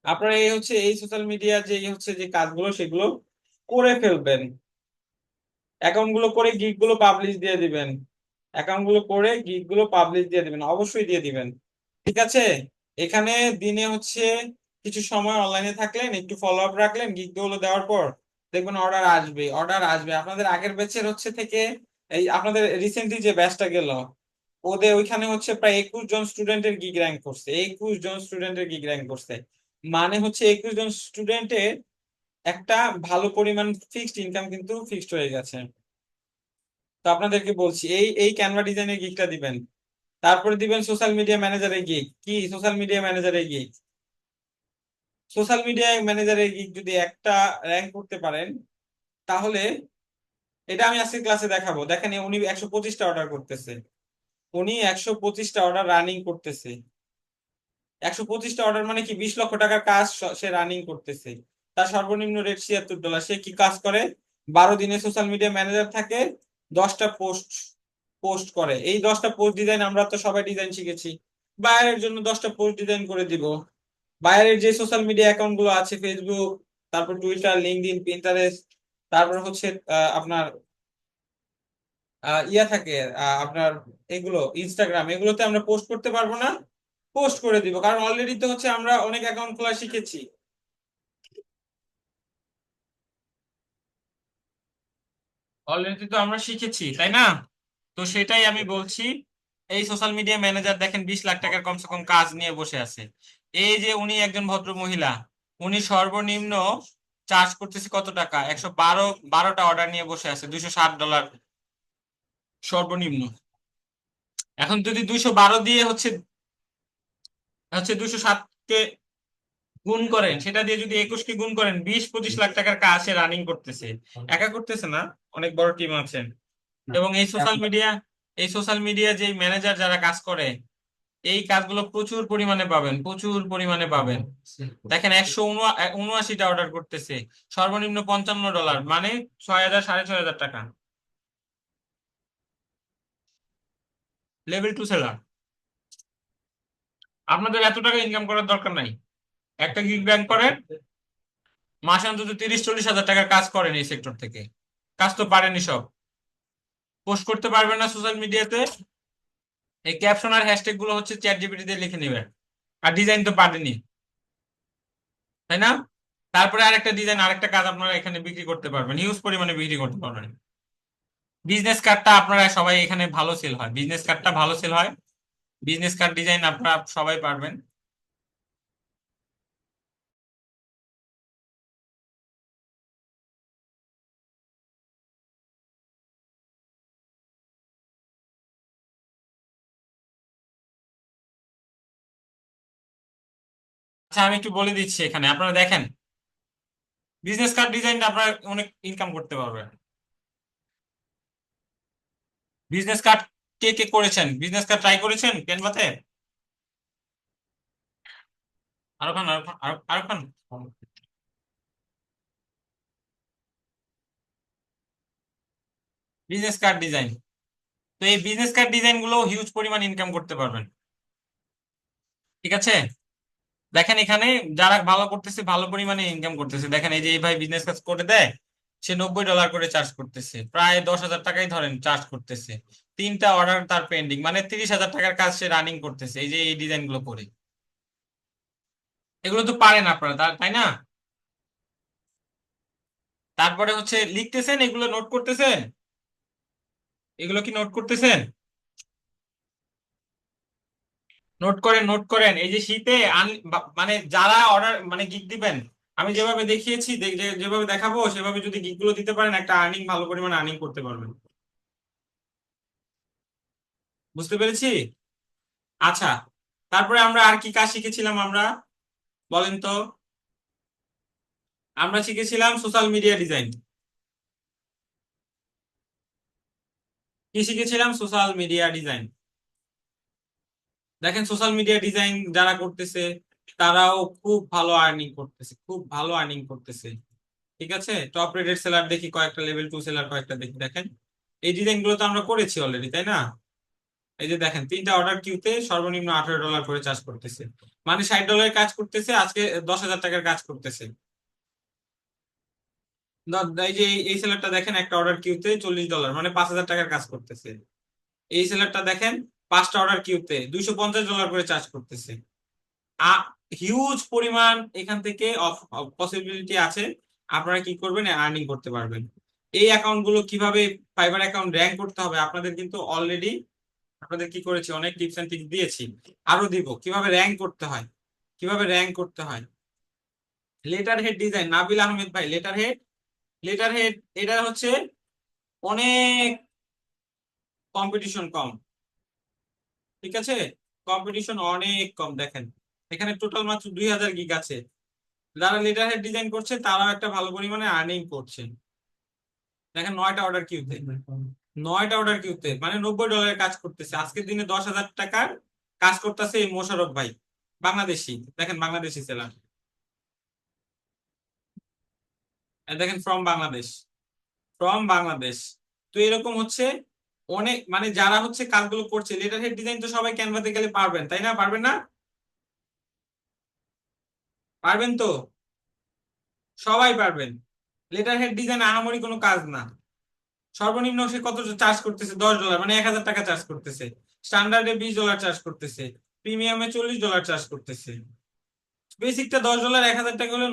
আপনারা এই social media যে কাজগুলো সেগুলো করে ফেলবেন। অ্যাকাউন্ট গুলো করে গিগ গুলো পাবলিশ দিয়ে দিবেন। অ্যাকাউন্ট গুলো করে গিগ গুলো পাবলিশ দিয়ে দিবেন, অবশ্যই দিয়ে দিবেন। ঠিক আছে। এখানে দিনে কিছু সময় অনলাইনে থাকলেন, একটু ফলো আপ রাখলেন, গিগ গুলো দেওয়ার পর দেখবেন অর্ডার আসবে, অর্ডার আসবে। আপনাদের আগের ব্যাচের থেকে এই আপনাদের রিসেন্টলি যে ব্যাচটা গেল, ওদের ওইখানে প্রায় 21 জন স্টুডেন্টের গিগ র্যাঙ্ক করছে, 21 জন স্টুডেন্টের গিগ র্যাঙ্ক করছে। মানে 21 জন স্টুডেন্টের একটা ভালো পরিমাণ ফিক্সড ইনকাম কিন্তু ফিক্সড হয়ে গেছে। তো আপনাদেরকে বলছি এই এই ক্যানভা ডিজাইনের গিগটা দিবেন। তারপরে দিবেন সোশ্যাল মিডিয়া ম্যানেজারের গিগ। কি সোশ্যাল মিডিয়া ম্যানেজারের গিগ? সোশ্যাল মিডিয়া ম্যানেজারের গিগ যদি একটা র্যাঙ্ক করতে পারেন, তাহলে এটা আমি আজকে ক্লাসে দেখাবো। দেখেন উনি 125টা অর্ডার করতেছে, উনি 125টা অর্ডার রানিং করতেছে। 125টা অর্ডার মানে কি 20 লক্ষ টাকার কাজ সে রানিং করতেছে। তার সর্বনিম্ন রেট $76। সে কি কাজ করে? 12 দিনে সোশ্যাল মিডিয়া ম্যানেজার থাকে, 10টা পোস্ট পোস্ট করে। এই 10টা পোস্ট ডিজাইন আমরা তো সবাই ডিজাইন শিখেছি। বায়ারের জন্য 10টা পোস্ট ডিজাইন করে দিব। বায়ারের যে সোশ্যাল মিডিয়া অ্যাকাউন্ট গুলো আছে, ফেসবুক, তারপর টুইটার, লিঙ্কডইন, পিন্টারেস্ট, তারপর আপনার ইয়া থাকে, আপনার এগুলো ইনস্টাগ্রাম, এগুলোতে আমরা পোস্ট করতে পারবো না? পোস্ট করে দিব, কারণ অলরেডি তো আমরা অনেক অ্যাকাউন্ট খোলা শিখেছি। অলরেডি তো আমরা শিখেছি, তাই না? তো সেটাই আমি বলছি। এই সোশ্যাল মিডিয়া ম্যানেজার দেখেন 20 লাখ টাকার কমসে কম কাজ নিয়ে বসে আছে। এই যে উনি একজন ভদ্র মহিলা, উনি সর্বনিম্ন চার্জ করতেছে কত টাকা? 112টা অর্ডার নিয়ে বসে আছে, $260 সর্বনিম্ন। এখন যদি 212 দিয়ে হচ্ছে হচ্ছে 207 কে গুণ করেন, সেটা দিয়ে যদি 21 কে গুণ করেন, 20-25 লাখ টাকার কাজ সে রানিং করতেছে। একা করতেছে না, অনেক বড় টিম আছে। এবং এই সোশ্যাল মিডিয়া যে ম্যানেজার যারা কাজ করে, এই কাজগুলো প্রচুর পরিমাণে পাবেন, প্রচুর পরিমাণে পাবেন। দেখেন 179টা অর্ডার করতেছে, সর্বনিম্ন $55, মানে 6,000 6,500 টাকা। Level 2 seller. আপনাদের এত টাকা ইনকাম করার দরকার নাই। একটা গিগ ব্যাংক করেন, মাসে অন্তত 30-40 হাজার টাকার কাজ করেন এই সেক্টর থেকে। কাজ তো পারেনি সব। পোস্ট করতে পারবেন না সোশ্যাল মিডিয়াতে, এই ক্যাপশন আর হ্যাশট্যাগ গুলো চ্যাট জিপিটি দিয়ে লিখে নেবেন। আর ডিজাইন তো পারেনি, তাই না? তারপরে আরেকটা ডিজাইন, আরেকটা কাজ আপনারা এখানে বিক্রি করতে পারবেন, হিউজ পরিমাণে বিক্রি করতে পারবেন। বিজনেস কার্ডটা আপনারা সবাই এখানে ভালো সেল হয়, বিজনেস কার্ডটা ভালো সেল হয়। বিজনেস কার্ড ডিজাইন আপনারা সবাই পারবেন। আচ্ছা, আমি একটু বলে দিচ্ছি, এখানে আপনারা দেখেন বিজনেস কার্ড ডিজাইনটা আপনারা অনেক ইনকাম করতে পারবেন। বিজনেস কার্ড কে কে করেছেন? বিজনেস কার্ড ট্রাই করেছেন ক্যানভাতে? আরো খান, আরো খান, আরো খান। বিজনেস কার্ড ডিজাইন, তো এই বিজনেস কার্ড ডিজাইন গুলো হিউজ পরিমাণ ইনকাম করতে পারবেন। ঠিক আছে। দেখেন এখানে যারা ভালো করতেছে, ভালো পরিমাণে ইনকাম করতেছে। দেখেন এই যে এই ভাই বিজনেস কাজ করে দেয়, সে $90 করে চার্জ করতেছে, প্রায় 10,000 টাকাই ধরেন চার্জ করতেছে। 3টা অর্ডার তার পেন্ডিং, মানে 30,000 টাকার কাজ সে রানিং করতেছে এই যে এই ডিজাইন গুলো করে। এগুলো তো পারেন আপনারা, তাই না? তারপরে লিখতেছেন, এগুলো নোট করতেছেন। এগুলো কি নোট করতেছেন? নোট করেন, নোট করেন। এই যে শীতে মানে যারা অর্ডার মানে গিগ দিবেন, আমি যেভাবে দেখিয়েছি, যেভাবে দেখাবো সেভাবে যদি গিগ গুলো দিতে পারেন, একটা ভালো পরিমাণে আর্নিং করতে পারবেন। বুঝতে পেরেছি। আচ্ছা, তারপরে আমরা আর কি কাজ শিখেছিলাম আমরা, বলেন তো? আমরা শিখেছিলাম সোশ্যাল মিডিয়া ডিজাইন। কি শিখেছিলাম? Social media design. দেখেন সোশ্যাল মিডিয়া ডিজাইন যারা করতেছে, তারাও খুব ভালো আর্নিং করতেছে, খুব ভালো আর্নিং করতেছে। ঠিক আছে। টপ রেটেড সেলার দেখি কয়েকটা, লেভেল 2 সেলার কয়েকটা দেখি। দেখেন এই ডিজাইন গুলো তো আমরা করেছি অলরেডি, তাই না? এই যে দেখেন 3টা অর্ডার কিউতে সর্বনিম্ন $18 করে চার্জ করতেছে, মানে $60 কাজ করতেছে, আজকে 10,000 টাকার কাজ করতেছে। এই যে এই সেলারটা দেখেন একটা অর্ডার কিউতে $40, মানে $5,000 কাজ করতেছে। এই সেলারটা দেখেন 5টা অর্ডার কিউতে $250 করে চার্জ করতেছে। হিউজ পরিমাণ এখান থেকে পসিবিলিটি আছে, আপনারা কি করবেন, আর্নিং করতে পারবেন। এই অ্যাকাউন্ট গুলো কিভাবে ফাইবার অ্যাকাউন্ট র্যাঙ্ক করতে হবে আপনাদের কিন্তু অলরেডি আপনাদের কি করেছি, অনেক টিপস এন্ড ট্রিক্স দিয়েছি, আরো দিব কিভাবে র্যাঙ্ক করতে হয়, কিভাবে র্যাঙ্ক করতে হয়। Letter head design Nabil Ahmed ভাই, লেটার হেড, লেটার হেড এটা হচ্ছে অনেক কম্পিটিশন কম, ঠিক আছে, কম্পিটিশন অনেক কম। দেখেন এখানে টোটাল মাত্র 2,000 গিগ আছে, যারা লেটার হেড ডিজাইন করছে তারাও একটা ভালো পরিমাণে আর্নিং করছে। দেখেন 9টা অর্ডার কিউতে, 9টা অর্ডার কিউতে মানে $90 কাজ করতেছে, আজকের দিনে 10,000 টাকার কাজ করতেছে এই মোশাররফ ভাই, বাংলাদেশি। দেখেন বাংলাদেশি সেলার, দেখেন ফ্রম বাংলাদেশ, ফ্রম বাংলাদেশ। তো এরকম হচ্ছে অনেক, মানে যারা হচ্ছে কাজগুলো করছে, লেটার হেড ডিজাইন তো সবাই ক্যানভাতে গেলে পারবেন, তাই না? পারবেন না? পারবেন তো? সবাই পারবেন। লেটার হেড ডিজাইন আহামরি কোনো কাজ না। সর্বনিম্ন সে কত চার্জ করতেছে? $10, মানে 1,000 টাকা চার্জ করতেছে। স্ট্যান্ডার্ডে $20 চার্জ করতেছে, প্রিমিয়ামে $40 চার্জ করতেছে। বেসিকটা $10, 1,000 টাকা হলে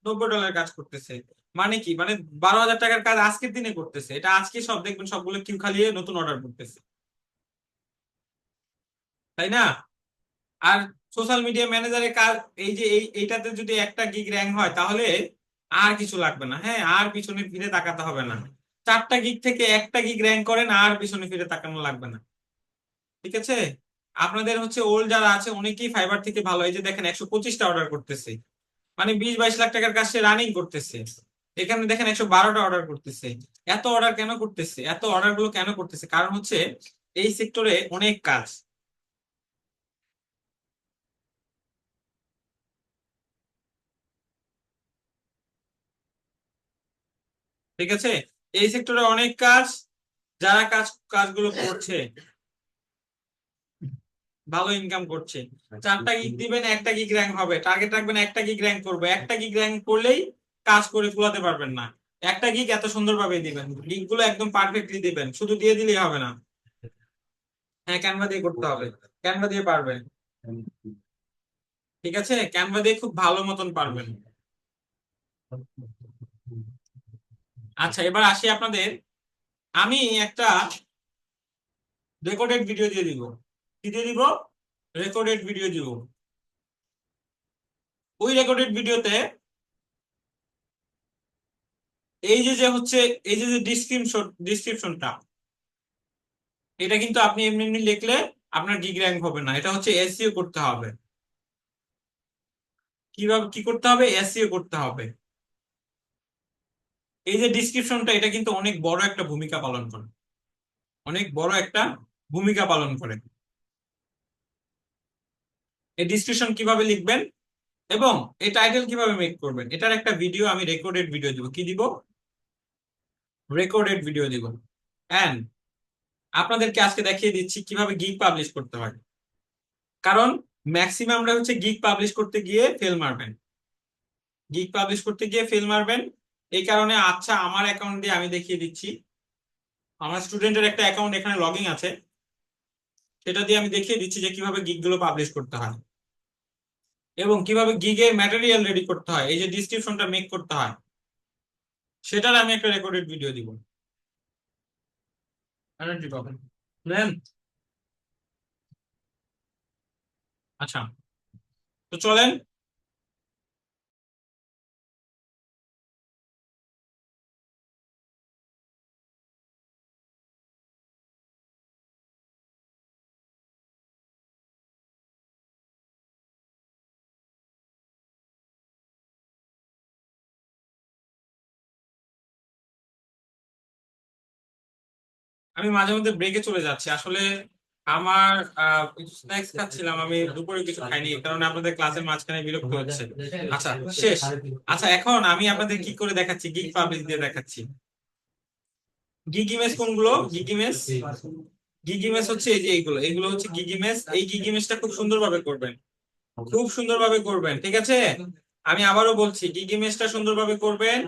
$90 কাজ করতেছে। মানে কি, মানে 12,000 টাকার কাজ আজকের দিনে করতেছে। এটা আজকে সব দেখবেন সবগুলো কিউ খালিয়ে নতুন অর্ডার করতেছে, তাই না? আর সোশ্যাল মিডিয়া ম্যানেজারের কাজ, এই যে এইটাতে যদি 1টা গিগ র্যাঙ্ক হয় তাহলে আর কিছু লাগবে না, হ্যাঁ, আর পিছনে ফিরে তাকাতে হবে না। 4টা গিগ থেকে 1টা গিগ র্যাঙ্ক করেন, আর পিছনে ফিরে তাকানো লাগবে না, ঠিক আছে? আপনাদের হচ্ছে ওল্ড যারা আছে অনেকেই ফাইবার থেকে ভালো, এই যে দেখেন 125টা অর্ডার করতেছে, মানে 20-22 লাখ টাকার কাজ সে রানিং করতেছে। এখানে দেখেন 112টা অর্ডার করতেছে। এত অর্ডার কেন করতেছে, এত অর্ডার গুলো কেন করতেছে? কারণ হচ্ছে এই সেক্টরে অনেক কাজ, ঠিক আছে, এই সেক্টরে অনেক কাজ। যারা কাজগুলো করছে ভালো ইনকাম করছে। 4টা গিগ দিবেন, 1টা গিগ র্যাঙ্ক হবে, টার্গেট রাখবেন 1টা গিগ র্যাঙ্ক করবো। 1টা গিগ র্যাঙ্ক করলেই কাজ করে ফুলাতে পারবেন না। 1টা গিগ এত সুন্দরভাবে দিবেন, গিগ গুলো একদম পারফেক্টলি দিবেন, শুধু দিয়ে দিলেই হবে না। হ্যাঁ, ক্যানভা দিয়ে করতে হবে, ক্যানভা দিয়ে পারবেন, ঠিক আছে, ক্যানভা দিয়ে খুব ভালো মতন পারবেন। আচ্ছা, এবার আসি আপনাদের, আমি একটা রেকর্ডেড ভিডিও দিয়ে দিব। কি দিয়ে দিব? রেকর্ডেড ভিডিও দিব। ওই রেকর্ডেড ভিডিওতে এই যে যে হচ্ছে এই যে যে ডিসক্রিপশনটা, এটা কিন্তু আপনি এমনি এমনি লিখলে আপনার গিগ র্যাঙ্ক হবে না, এটা হচ্ছে এসইও করতে হবে। কিভাবে কি করতে হবে? এসইও করতে হবে। এই যে ডিসক্রিপশনটা, এটা কিন্তু অনেক বড় একটা ভূমিকা পালন করে, অনেক বড় একটা ভূমিকা পালন করে। এই ডিসক্রিপশন কিভাবে লিখবেন এবং এই টাইটেল কিভাবে মেক করবেন, এটার একটা ভিডিও আমি রেকর্ডেড ভিডিও দিব। কি দিব? রেকর্ডেড ভিডিও দিব। এন্ড আপনাদেরকে আজকে দেখিয়ে দিচ্ছি কিভাবে গিগ পাবলিশ করতে হয়। কারণ ম্যাক্সিমামরা হচ্ছে গিগ পাবলিশ করতে গিয়ে ফেল মারবেন, গিগ পাবলিশ করতে গিয়ে ফেল মারবেন। এই কারণে আচ্ছা, আমার অ্যাকাউন্ট দিয়ে আমি দেখিয়ে দিচ্ছি। আমার স্টুডেন্টের একটা অ্যাকাউন্ট এখানে লগ ইন আছে, সেটা দিয়ে আমি দেখিয়ে দিচ্ছি যে কিভাবে গিগ গুলো পাবলিশ করতে হয় এবং কিভাবে গিগের ম্যাটেরিয়াল রেডি করতে হয়, এই যে ডিসক্রিপশনটা মেক করতে হয়, সেটার আমি একটা রেকর্ডেড ভিডিও দিব। এনার্জি পাবেন, বুঝলেন? আচ্ছা, তো চলেন। আমি মাঝে মধ্যে ব্রেকে চলে যাচ্ছি আসলে, আমার কিছু স্ন্যাক্স খাচ্ছিলাম, আমি দুপুরে কিছু খাইনি, এই কারণে আপনাদের ক্লাসের মাঝখানে বিরক্ত হচ্ছে। আচ্ছা, শেষ। আচ্ছা, এখন আমি আপনাদের কি করে দেখাচ্ছি, গিগ পাবলিশ দিয়ে দেখাচ্ছি। গিগ ইমেজ কোনগুলো? গিগ ইমেজ গিগ ইমেজ হচ্ছে এই যে এইগুলো, এগুলো হচ্ছে গিগ ইমেজ। এই গিগ ইমেজটা খুব সুন্দরভাবে করবেন, খুব সুন্দরভাবে করবেন, ঠিক আছে? আমি আবারও বলছি, গিগ ইমেজটা সুন্দরভাবে করবেন।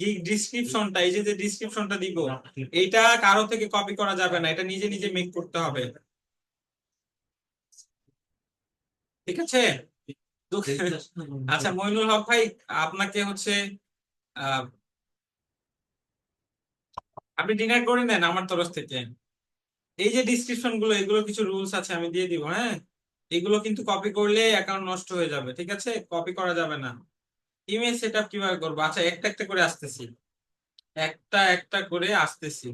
গিগ ডিসক্রিপশনটা, এই যে যে ডিসক্রিপশনটা দিব, এইটা কারো থেকে কপি করা যাবে না, এটা নিজে নিজে মেক করতে হবে, ঠিক আছে? আচ্ছা মইনুল হক ভাই, আপনাকে হচ্ছে আহ আপনি ডিনার করে নেন আমার তরফ থেকে। এই যে ডিসক্রিপশন গুলো, এগুলো কিছু রুলস আছে, আমি দিয়ে দিব, হ্যাঁ? এগুলো কিন্তু কপি করলে অ্যাকাউন্ট নষ্ট হয়ে যাবে, ঠিক আছে? কপি করা যাবে না। ইমেজ সেটআপ কিভাবে করবো? আচ্ছা একটা একটা করে আসতেছি, একটা একটা করে আসতেছি।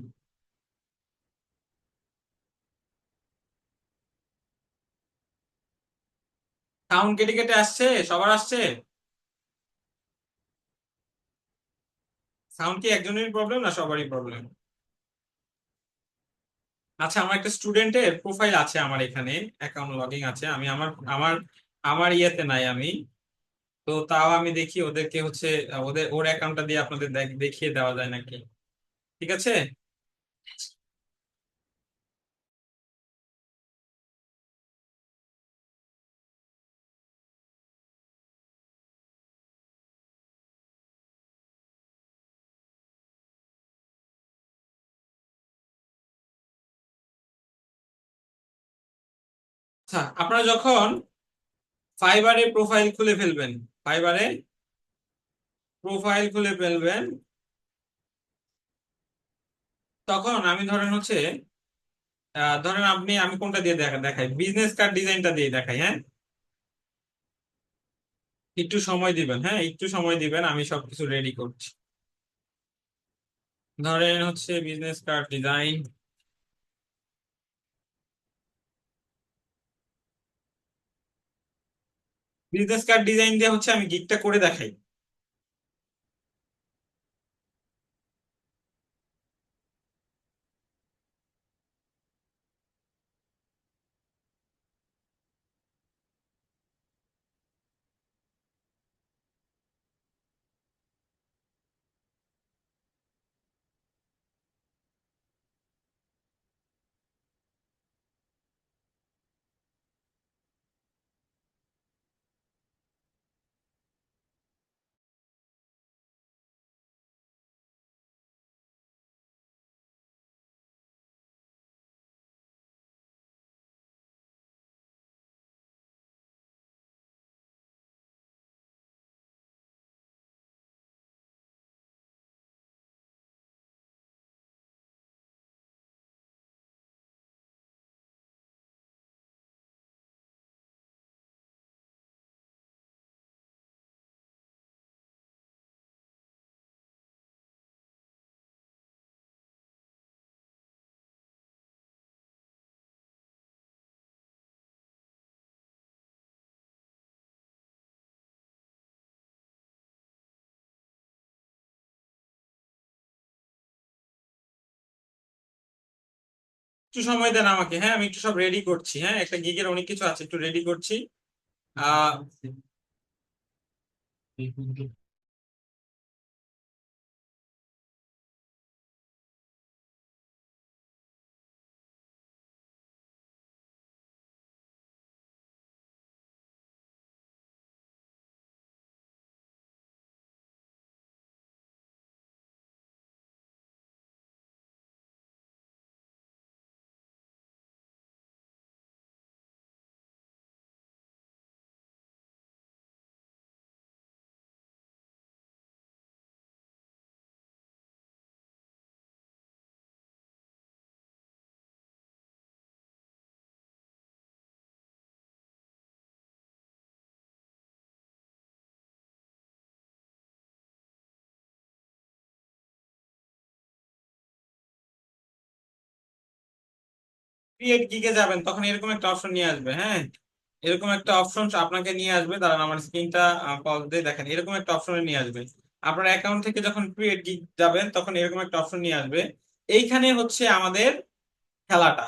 সাউন্ড কেটে কেটে আসছে, সবার আসছে? সাউন্ড কি একজনেরই প্রবলেম না সবারই প্রবলেম? আচ্ছা আমার একটা স্টুডেন্টের প্রোফাইল আছে আমার এখানে, অ্যাকাউন্ট লগইন আছে, আমি আমার আমার আমার ইয়েতে নাই আমি। তো তাও আমি দেখি ওদেরকে হচ্ছে ওর অ্যাকাউন্টটা দিয়ে আপনাদের দেখিয়ে দেওয়া যায় নাকি, ঠিক আছে? আচ্ছা আপনারা যখন ফাইবারে প্রোফাইল খুলে ফেলবেন, ফাইবারে প্রোফাইল খুলে ফেলবেন, তখন আমি ধরেন হচ্ছে ধরেন আমি কোনটা দিয়ে দেখাই, বিজনেস কার্ড ডিজাইনটা দিয়ে দেখাই, হ্যাঁ? একটু সময় দিবেন, হ্যাঁ একটু সময় দিবেন, আমি সবকিছু রেডি করছি। ধরেন হচ্ছে business card design, business card design দিয়ে হচ্ছে আমি গিগটা করে দেখাই। একটু সময় দেন আমাকে, হ্যাঁ আমি একটু সব রেডি করছি, হ্যাঁ একটা গিগের অনেক কিছু আছে, একটু রেডি করছি। আহ ক্রিয়েট গিগে যাবেন, তখন এরকম একটা অপশন নিয়ে আসবে, হ্যাঁ এরকম একটা অপশন আপনাকে নিয়ে আসবে, দাঁড়ান আমার স্ক্রিনটা পজ দিয়ে দেখেন, এরকম একটা অপশনে নিয়ে আসবে। আপনার অ্যাকাউন্ট থেকে যখন ক্রিয়েট গিগ যাবেন, তখন এরকম একটা অপশন নিয়ে আসবে। এইখানে হচ্ছে আমাদের খেলাটা,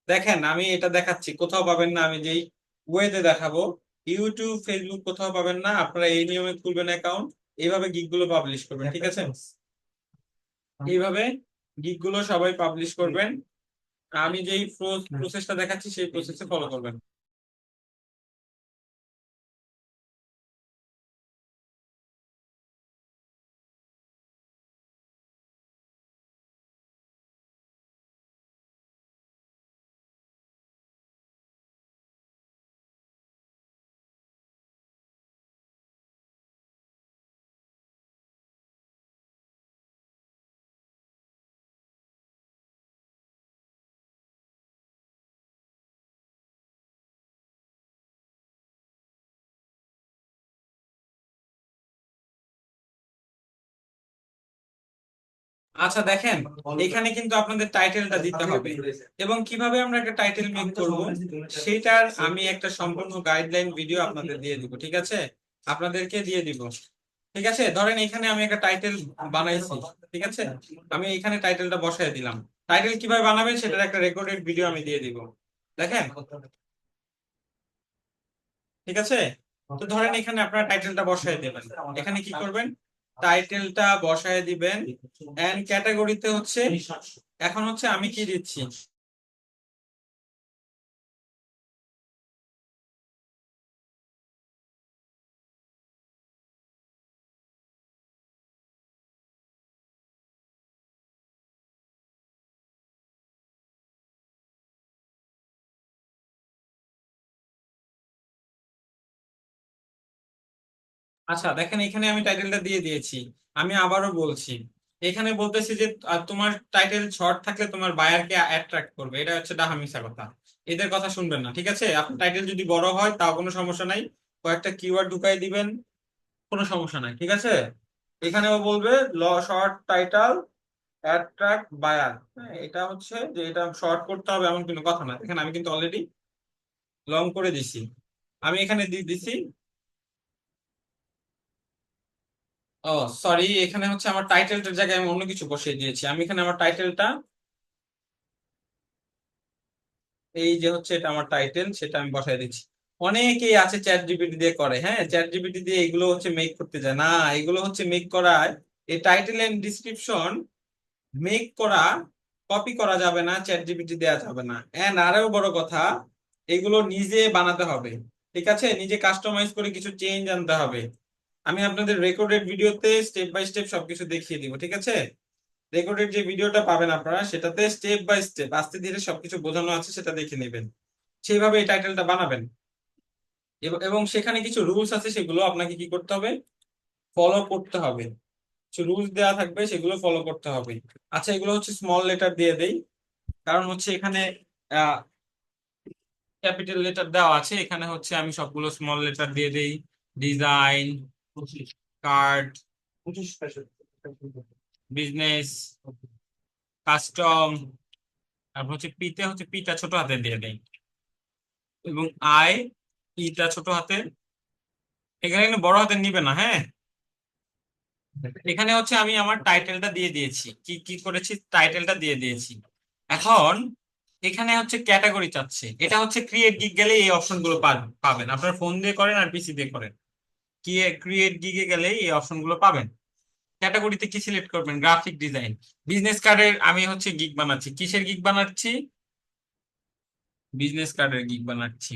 দেখেন আমি এটা দেখাচ্ছি, কোথাও পাবেন না, আমি যেই ওয়েতে দেখাবো, ইউটিউব ফেসবুক কোথাও পাবেন না, আপনারা এই নিয়মে খুলবেন অ্যাকাউন্ট, এইভাবে গিগ গুলো পাবলিশ করবেন, ঠিক আছে? এইভাবে গিগ গুলো সবাই পাবলিশ করবেন। আমি যেই প্রসেসটা দেখাচ্ছি সেই প্রসেসে ফলো করবেন। আচ্ছা দেখেন, এখানে কিন্তু আপনাদের টাইটেলটা দিতে হবে, এবং কিভাবে আমরা একটা টাইটেল মেক করব সেটার আমি একটা সম্পূর্ণ গাইডলাইন ভিডিও আপনাদের দিয়ে দিব, ঠিক আছে? আপনাদেরকে দিয়ে দিব, ঠিক আছে? ধরেন এখানে আমি একটা টাইটেল বানাইছি, ঠিক আছে? আমি এখানে টাইটেলটা বসায় দিলাম। টাইটেল কিভাবে বানাবেন সেটার একটা রেকর্ডেড ভিডিও আমি দিয়ে দিব, দেখেন, ঠিক আছে? তো ধরেন এখানে আপনারা টাইটেলটা বসায় দিবেন। এখানে কি করবেন, টাইটেলটা বসায় দিবেন, এন্ড ক্যাটাগরিতে হচ্ছে, এখন হচ্ছে আমি কি দিচ্ছি, আচ্ছা দেখেন এখানে আমি টাইটেলটা দিয়ে দিয়েছি। আমি আবারও বলছি, এখানে বলতেছি যে তোমার টাইটেল শর্ট থাকলে তোমার বায়ারকে অ্যাট্রাক্ট করবে, এটা হচ্ছে ডাহামিসা কথা। এদের কথা শুনবেন না, ঠিক আছে? আপনার টাইটেল যদি বড় হয় তাও কোনো সমস্যা নাই, কয়েকটা কিওয়ার্ড ঢুকাই দিবেন, কোনো সমস্যা নাই, ঠিক আছে? এখানেও বলবে শর্ট টাইটেল অ্যাট্রাক্ট বায়ার, এটা হচ্ছে যে এটা শর্ট করতে হবে এমন কোনো কথা না। এখানে আমি কিন্তু অলরেডি লং করে দিছি, আমি এখানে দিয়ে দিছি। ও সরি, এখানে হচ্ছে আমার টাইটেলটার জায়গায় আমি অন্য কিছু বসিয়ে দিয়েছি। আমি এখানে আমার টাইটেলটা, এই যে হচ্ছে এটা আমার টাইটেল, সেটা আমি বসাই দিচ্ছি। অনেকেই আছে চ্যাট জিপিটি দিয়ে করে, হ্যাঁ, চ্যাট জিপিটি দিয়ে এগুলো হচ্ছে মেক করতে যায় না, এগুলো হচ্ছে মেক করায়, এই টাইটেল এন্ড ডিসক্রিপশন মেক করা, কপি করা যাবে না, চ্যাট জিপিটি দেওয়া যাবে না। এন্ড আরো বড় কথা, এগুলো নিজে বানাতে হবে, ঠিক আছে? নিজে কাস্টমাইজ করে কিছু চেঞ্জ আনতে হবে। আমি আপনাদের রেকর্ডেড ভিডিওতে স্টেপ বাই স্টেপ সবকিছু দেখিয়ে দিব, ঠিক আছে? রেকর্ডেড যে ভিডিওটা পাবেন আপনারা সেটাতে স্টেপ বাই স্টেপ আস্তে ধীরে সবকিছু বোঝানো আছে, সেটা দেখে নেবেন, সেইভাবে এই টাইটেলটা বানাবেন। এবং সেখানে কিছু রুলস আছে, সেগুলো আপনাকে কি করতে হবে, ফলো করতে হবে। কিছু রুলস দেওয়া থাকবে, সেগুলো ফলো করতে হবে। আচ্ছা এগুলো হচ্ছে স্মল লেটার দিয়ে দেই, কারণ হচ্ছে এখানে ক্যাপিটাল লেটার দেওয়া আছে, এখানে হচ্ছে আমি সবগুলো স্মল লেটার দিয়ে দেই। ডিজাইন, কার্ড, বিজনেস, কাস্টম, তারপর হচ্ছে পিতে হচ্ছে পিটা ছোট হাতে দিয়ে দেই, এবং আই, ইটা ছোট হাতে, এখানে কিন্তু বড় হাতের নিবে না, হ্যাঁ। এখানে হচ্ছে আমি আমার টাইটেলটা দিয়ে দিয়েছি, কি কি করেছি, টাইটেলটা দিয়ে দিয়েছি। এখন এখানে হচ্ছে ক্যাটাগরি চাচ্ছে, এটা হচ্ছে ক্রিয়েট গিগ গেলে এই অপশন গুলো পাবেন। আপনার ফোন দিয়ে করেন আর পিসি দিয়ে করেন, কি ক্রিয়েট গিগে গেলে এই অপশন গুলো পাবেন। ক্যাটাগরিতে কি সিলেক্ট করবেন, গ্রাফিক ডিজাইন। বিজনেস কার্ডের আমি হচ্ছে গিগ বানাচ্ছি, কিসের গিগ বানাচ্ছি, বিজনেস কার্ডের গিগ বানাচ্ছি।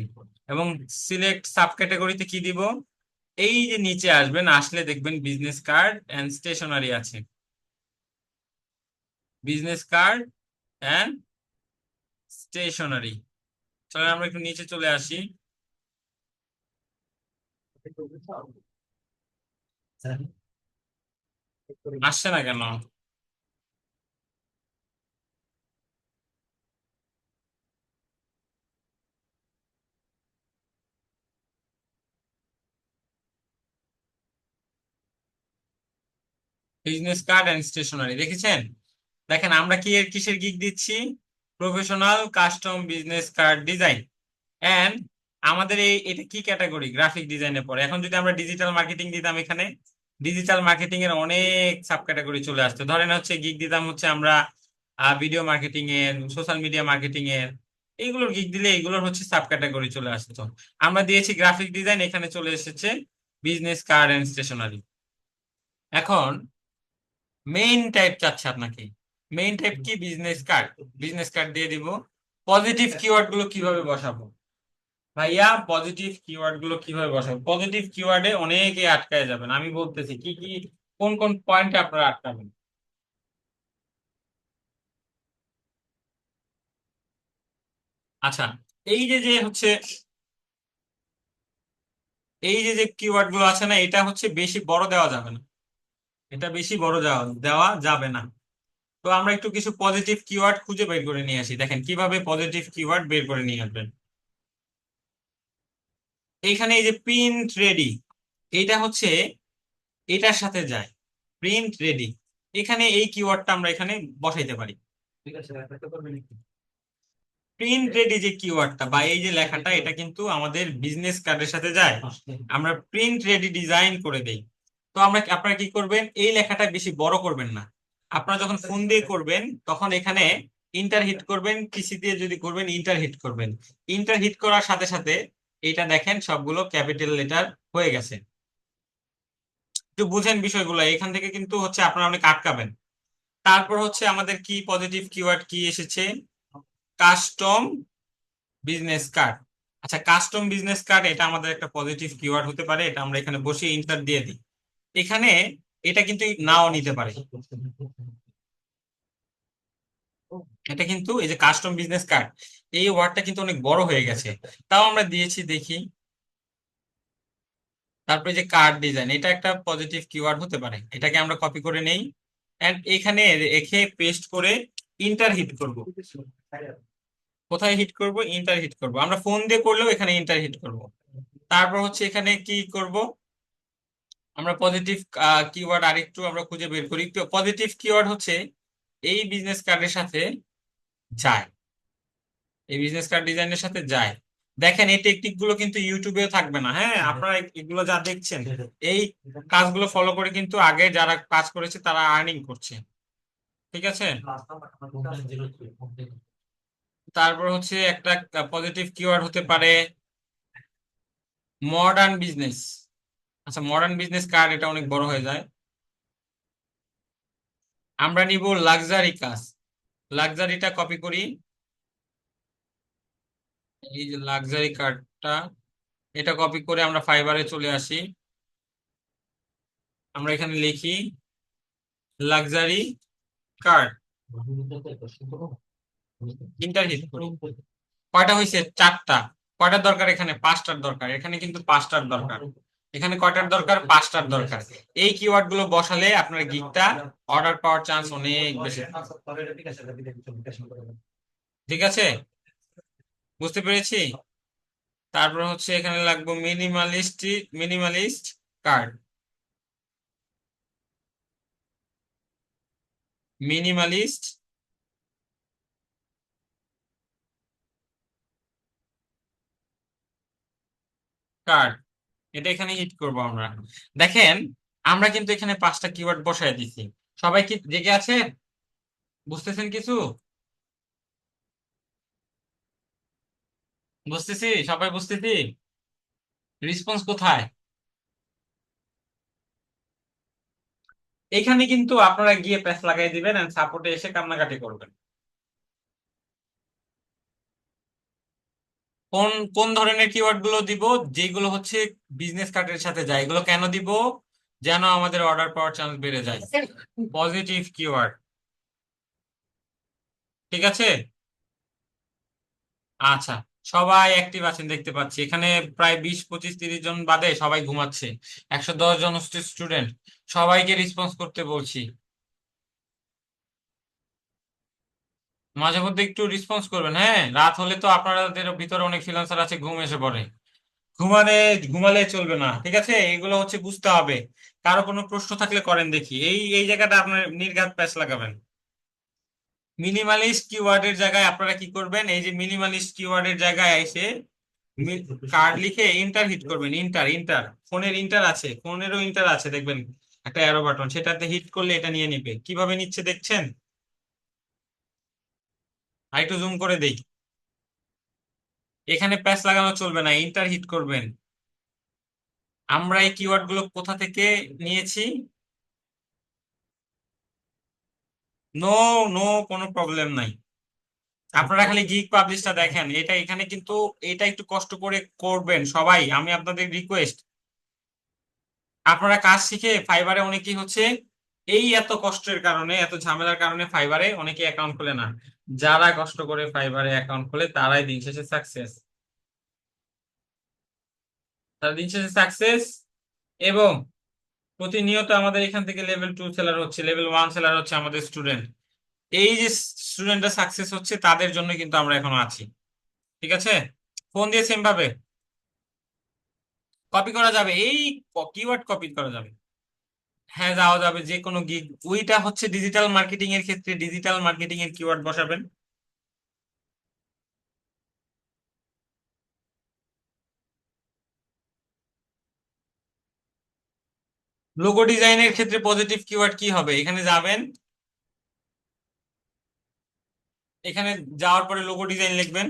এবং সিলেক্ট সাব ক্যাটাগরিতে কি দিব, এই যে নিচে আসবেন, আসলে দেখবেন বিজনেস কার্ড এন্ড স্টেশনারি আছে, বিজনেস কার্ড এন্ড স্টেশনারি। চলেন আমরা একটু নিচে চলে আসি। আসছে না কেন? বিজনেস কার্ড এন্ড স্টেশনারি দেখেছেন? দেখেন আমরা কি এর কিসের গিগ দিচ্ছি, professional custom business card design. And আমাদের এটা কি ক্যাটাগরি, গ্রাফিক ডিজাইনে পড়ে। এখন যদি আমরা ডিজিটাল মার্কেটিং দিতাম, এখানে ডিজিটাল মার্কেটিং এর অনেক সাব ক্যাটাগরি চলে আসতো। ধরেন হচ্ছে গিগ দিতাম হচ্ছে আমরা ভিডিও মার্কেটিং এর, সোশ্যাল মিডিয়া মার্কেটিং এর, এইগুলোর গিগ দিলে এইগুলোর হচ্ছে সাব ক্যাটাগরি চলে আসতো। আমরা দিয়েছি গ্রাফিক ডিজাইন, এখানে চলে এসেছে বিজনেস কার্ড এন্ড স্টেশনারি। এখন মেইন টাইপ চাচ্ছে আপনাকে, মেইন টাইপ কি? Business card. বিজনেস কার্ড দিয়ে দিব। পজিটিভ কিওয়ার্ড গুলো কিভাবে বসাবো ভাইয়া? পজিটিভ কিওয়ার্ড গুলো কিভাবে বসাবো? পজিটিভ কিওয়ার্ডে অনেকে আটকায় যাবেন, আমি বলতেছি কি কি কোন কোন পয়েন্টে আপনারা আটকাবেন। আচ্ছা, এই যে যে হচ্ছে এই যে যে কিওয়ার্ড গুলো আছে না, এটা হচ্ছে বেশি বড় দেওয়া যাবে না। এটা বেশি বড় দেওয়া দেওয়া যাবে না। তো আমরা একটু কিছু পজিটিভ কিওয়ার্ড খুঁজে বের করে নিয়ে আসি। দেখেন কিভাবে পজিটিভ কিওয়ার্ড বের করে নিয়ে আসবেন। এইখানে এই যে প্রিন্ট রেডি, এটা হচ্ছে এটার সাথে যায়। প্রিন্ট রেডি, এখানে এই কিওয়ার্ডটা আমরা এখানে বসাইতে পারি। প্রিন্ট রেডি যে কিওয়ার্ডটা বা এই যে লেখাটা, এটা কিন্তু আমাদের বিজনেস কার্ডের সাথে যায়। আমরা প্রিন্ট রেডি ডিজাইন করে দেই। তো আপনারা কি করবেন, এই লেখাটা বেশি বড় করবেন না। আপনারা যখন ফোন দিয়ে করবেন তখন এখানে ইন্টার হিট করবেন, পিসি দিয়ে যদি করবেন ইন্টার হিট করবেন। ইন্টার হিট করার সাথে সাথে এটা দেখেন সবগুলো ক্যাপিটাল লেটার হয়ে গেছে। একটু বুঝেন বিষয়গুলো, এখান থেকে কিন্তু হচ্ছে আপনারা অনেক আটকাবেন। তারপর হচ্ছে আমাদের কি পজিটিভ কিওয়ার্ড কি এসেছে? Custom business card. আচ্ছা, কাস্টম বিজনেস কার্ড এটা আমাদের একটা পজিটিভ কিওয়ার্ড হতে পারে। এটা আমরা এখানে বসিয়ে ইন্টার দিয়ে দিই। এখানে এটা কিন্তু নাও নিতে পারে। এটা কিন্তু এই যে কাস্টম বিজনেস কার্ড, এই ওয়ার্ডটা কিন্তু অনেক বড় হয়ে গেছে। তাও আমরা দিয়েছি দেখি। তারপরে যে কার্ড ডিজাইন, এটা একটা পজিটিভ কিওয়ার্ড হতে পারে। এটাকে আমরা কপি করে নেই এন্ড এখানে রেখে পেস্ট করে ইন্টার হিট করব। কোথায় হিট করব? ইন্টার হিট করব। আমরা ফোন দিয়ে করলেও এখানে ইন্টার হিট করব। তারপর হচ্ছে এখানে কি করব? আমরা পজিটিভ কিওয়ার্ড আরেকটু আমরা খুঁজে বের করি। পজিটিভ কিওয়ার্ড হচ্ছে এই বিজনেস কার্ডের সাথে যায়, এই বিজনেস কার্ড ডিজাইনের সাথে যায়। দেখেন এই টেকনিক গুলো কিন্তু ইউটিউবেও থাকবে না। হ্যাঁ, আপনারা এগুলো যা দেখছেন এই কাজগুলো ফলো করে কিন্তু আগে যারা কাজ করেছে তারা আর্নিং করছে। ঠিক আছে। তারপর হচ্ছে একটা পজিটিভ কিওয়ার্ড হতে পারে মডার্ন বিজনেস। আচ্ছা, মডার্ন বিজনেস কার্ড এটা অনেক বড় হয়ে যায়। আমরা নিব লাক্সারি কাজ। লাক্সারিটা কপি করি। এই যে লাক্সারি কার্ডটা, এটা কপি করে আমরা ফাইবারে চলে আসি। আমরা এখানে লিখি লাক্সারি কার্ড, ইন্টার হিট করি। কয়টা হয়েছে? 4টা। কয়টার দরকার? এখানে 5টার দরকার। এখানে কিন্তু 5টার দরকার। এখানে কয়টার দরকার? 5টার দরকার। এই কিওয়ার্ড গুলো বসালে আপনার গিগটা অর্ডার পাওয়ার চান্স অনেক বেশি। ঠিক আছে, বুঝতে পেরেছি। তারপর হচ্ছে এখানে লাগবে মিনিমালিস্ট কার্ড। মিনিমালিস্ট কার্ড, এটা এখানে হিট করব আমরা। দেখেন আমরা কিন্তু এখানে 5টা কিওয়ার্ড বসায় দিছি। সবাই কি জেগে আছে? বুঝতেছেন কিছু? বুঝতেছি, সবাই বুঝতেছি। রেসপন্স কোথায়? এখানে কিন্তু আপনারা গিয়ে প্যাচ লাগাই দিবেন এন্ড সাপোর্টে এসে কান্নাকাটি করবেন। কোন কোন ধরনের কিওয়ার্ড গুলো দিব? যেগুলো হচ্ছে বিজনেস কার্ডের সাথে যায়। এগুলো কেন দিব? যেন আমাদের অর্ডার পাওয়ার চান্স বেড়ে যায়। Positive keyword. ঠিক আছে। আচ্ছা, সবাই অ্যাক্টিভ আছেন দেখতে পাচ্ছি। এখানে প্রায় 20 25 30 জন বাদে সবাই ঘুমাচ্ছে। 110 জন স্টুডেন্ট, সবাইকে রেসপন্স করতে বলছি। মাঝে মধ্যে একটু রেসপন্স করবেন। হ্যাঁ, রাত হলে তো আপনাদের ভিতরে অনেক ফ্রিল্যান্সার আছে, ঘুম এসে পড়ে। ঘুমালে ঘুমালে চলবে না। ঠিক আছে, এগুলো হচ্ছে বুঝতে হবে। কারো কোনো প্রশ্ন থাকলে করেন দেখি। এই এই জায়গাটা আপনার নির্ঘাত প্যাচ লাগাবেন। মিনিমালিস্ট কিওয়ার্ডের জায়গায় আপনারা কি করবেন? এই যে মিনিমালিস্ট কিওয়ার্ডের জায়গায় এসে কার্ড লিখে ইন্টার হিট করবেন। ইন্টার ফোনের ইন্টার আছে, ফোনেরও ইন্টার আছে দেখবেন একটা অ্যারো বাটন, সেটাতে হিট করলে এটা নিয়ে নিবে। কিভাবে নিচ্ছে দেখছেন? আর একটু জুম করে দেই। এখানে প্যাচ লাগানো চলবে না, ইন্টার হিট করবেন। আমরা এই কিওয়ার্ড গুলো কোথা থেকে নিয়েছি? নো, নো, কোনো প্রবলেম নাই। আপনারা খালি গিগ পাবলিশটা দেখেন, এটা এখানে কিন্তু এটা একটু কষ্ট করে করবেন সবাই, আমি আপনাদের রিকোয়েস্ট। আপনারা কাজ শিখে ফাইবারে অনেকেই হচ্ছে এই এত কষ্টের কারণে, এত ঝামেলার কারণে ফাইবারে অনেকে অ্যাকাউন্ট খোলে না। যারা কষ্ট করে ফাইবারে অ্যাকাউন্ট খোলে তারাই দিন শেষে সাকসেস, তারা দিন শেষে সাকসেস। এবং প্রতিনিয়ত আমাদের এখান থেকে লেভেল 2 সেলার হচ্ছে, লেভেল 1 সেলার হচ্ছে আমাদের স্টুডেন্ট। এই যে স্টুডেন্টরা সাকসেস হচ্ছে তাদের জন্য কিন্তু আমরা এখনো আছি। ঠিক আছে, ফোন দিয়ে সেম ভাবে কপি করা যাবে, এই কিওয়ার্ড কপি করা যাবে। হ্যাঁ, যাওয়া যাবে যে কোনো গিগ। ওইটা হচ্ছে ডিজিটাল মার্কেটিং এর ক্ষেত্রে ডিজিটাল মার্কেটিং এর কিওয়ার্ড বসাবেন। লোগো ডিজাইনের ক্ষেত্রে পজিটিভ কিওয়ার্ড কি হবে, এখানে যাবেন, এখানে যাওয়ার পরে লোগো ডিজাইন লিখবেন।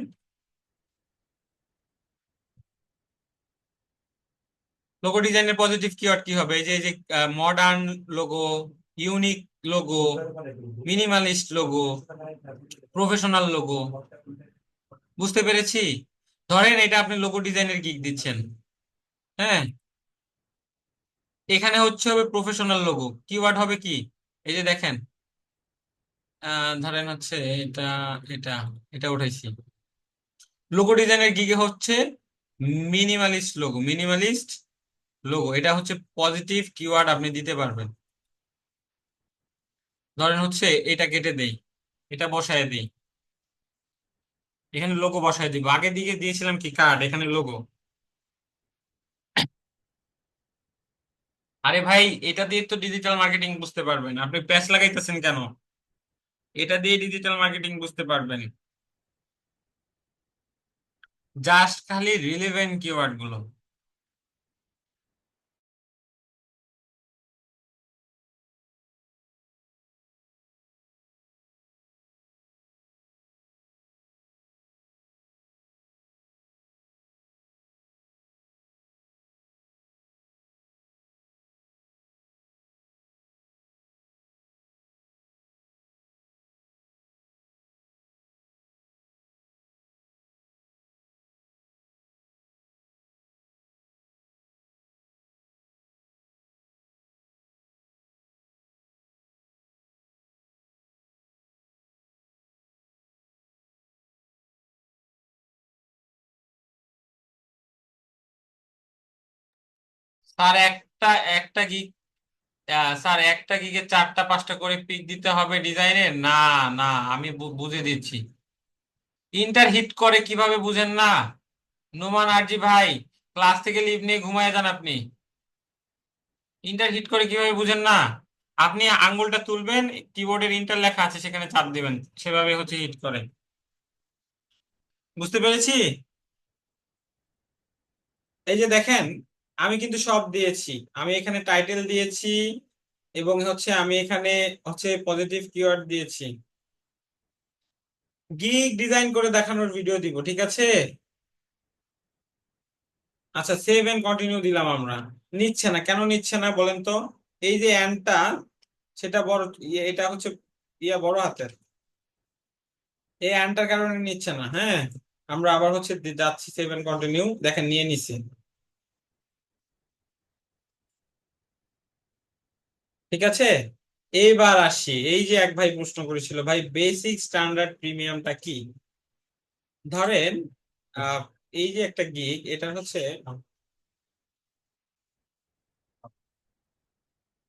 লোগো ডিজাইনের পজিটিভ কিওয়ার্ড কি হবে, এই যে modern logo, unique logo, minimalist logo, professional logo. বুঝতে পেরেছি। ধরেন এটা আপনি লোগো ডিজাইনের গিগ দিচ্ছেন, হ্যাঁ, এখানে হচ্ছে হবে প্রফেশনাল লোগো, কিওয়ার্ড হবে কি, এই যে দেখেন, ধরেন হচ্ছে এটা, এটা এটা উঠাইছি। লোগো ডিজাইনের গিগে হচ্ছে মিনিমালিস্ট লোগো, মিনিমালিস্ট লোগো, এটা হচ্ছে পজিটিভ কিওয়ার্ড আপনি দিতে পারবেন। ধরেন হচ্ছে এটা কেটে দেই, এটা বসায় দিই, এখানে লোগো বসায় দিব। আগের দিকে দিয়েছিলাম কি কার্ড, এখানে লোগো। আরে ভাই, এটা দিয়ে তো ডিজিটাল মার্কেটিং বুঝতে পারবেন, আপনি প্যাচ লাগাইতেছেন কেন? এটা দিয়ে ডিজিটাল মার্কেটিং বুঝতে পারবেন, জাস্ট খালি রিলেভেন্ট কিওয়ার্ড গুলো। স্যার একটা একটা গিগ স্যার একটা গিগে 4টা 5টা করে পিক দিতে হবে ডিজাইনের, না, না, আমি বুঝে দিচ্ছি। ইন্টার হিট করে কিভাবে বুঝেন না? নোমান আরজি ভাই, ক্লাস থেকে লিভ নিয়ে ঘুমায় যান আপনি। ইন্টার হিট করে কিভাবে বুঝেন না? আপনি আঙ্গুলটা তুলবেন, কিবোর্ডের ইন্টার লেখা আছে সেখানে চাপ দিবেন, সেভাবে হচ্ছে হিট করে। বুঝতে পেরেছি। এই যে দেখেন, আমি কিন্তু সব দিয়েছি, আমি এখানে টাইটেল দিয়েছি, এবং হচ্ছে আমি এখানে হচ্ছে পজিটিভ কিওয়ার্ড দিয়েছি। গিগ ডিজাইন করে দেখানোর ভিডিও দিব, ঠিক আছে। আচ্ছা, সেভ এন্ড কন্টিনিউ দিলাম আমরা। নিচ্ছে না কেন, নিচ্ছে না বলেন তো? এই যে এন্ডটা, সেটা বড়, এটা হচ্ছে বড় হাতের, এই এন্ডটার কারণে নিচ্ছে না। হ্যাঁ, আমরা আবার হচ্ছে যাচ্ছি সেভ এন্ড কন্টিনিউ, দেখেন নিয়ে নিছে। ঠিক আছে, এইবার আসি, এই যে এক ভাই প্রশ্ন করেছিল, ভাই বেসিক স্ট্যান্ডার্ড প্রিমিয়ামটা কি? ধরেন আহ এই যে একটা গিগ, এটা হচ্ছে,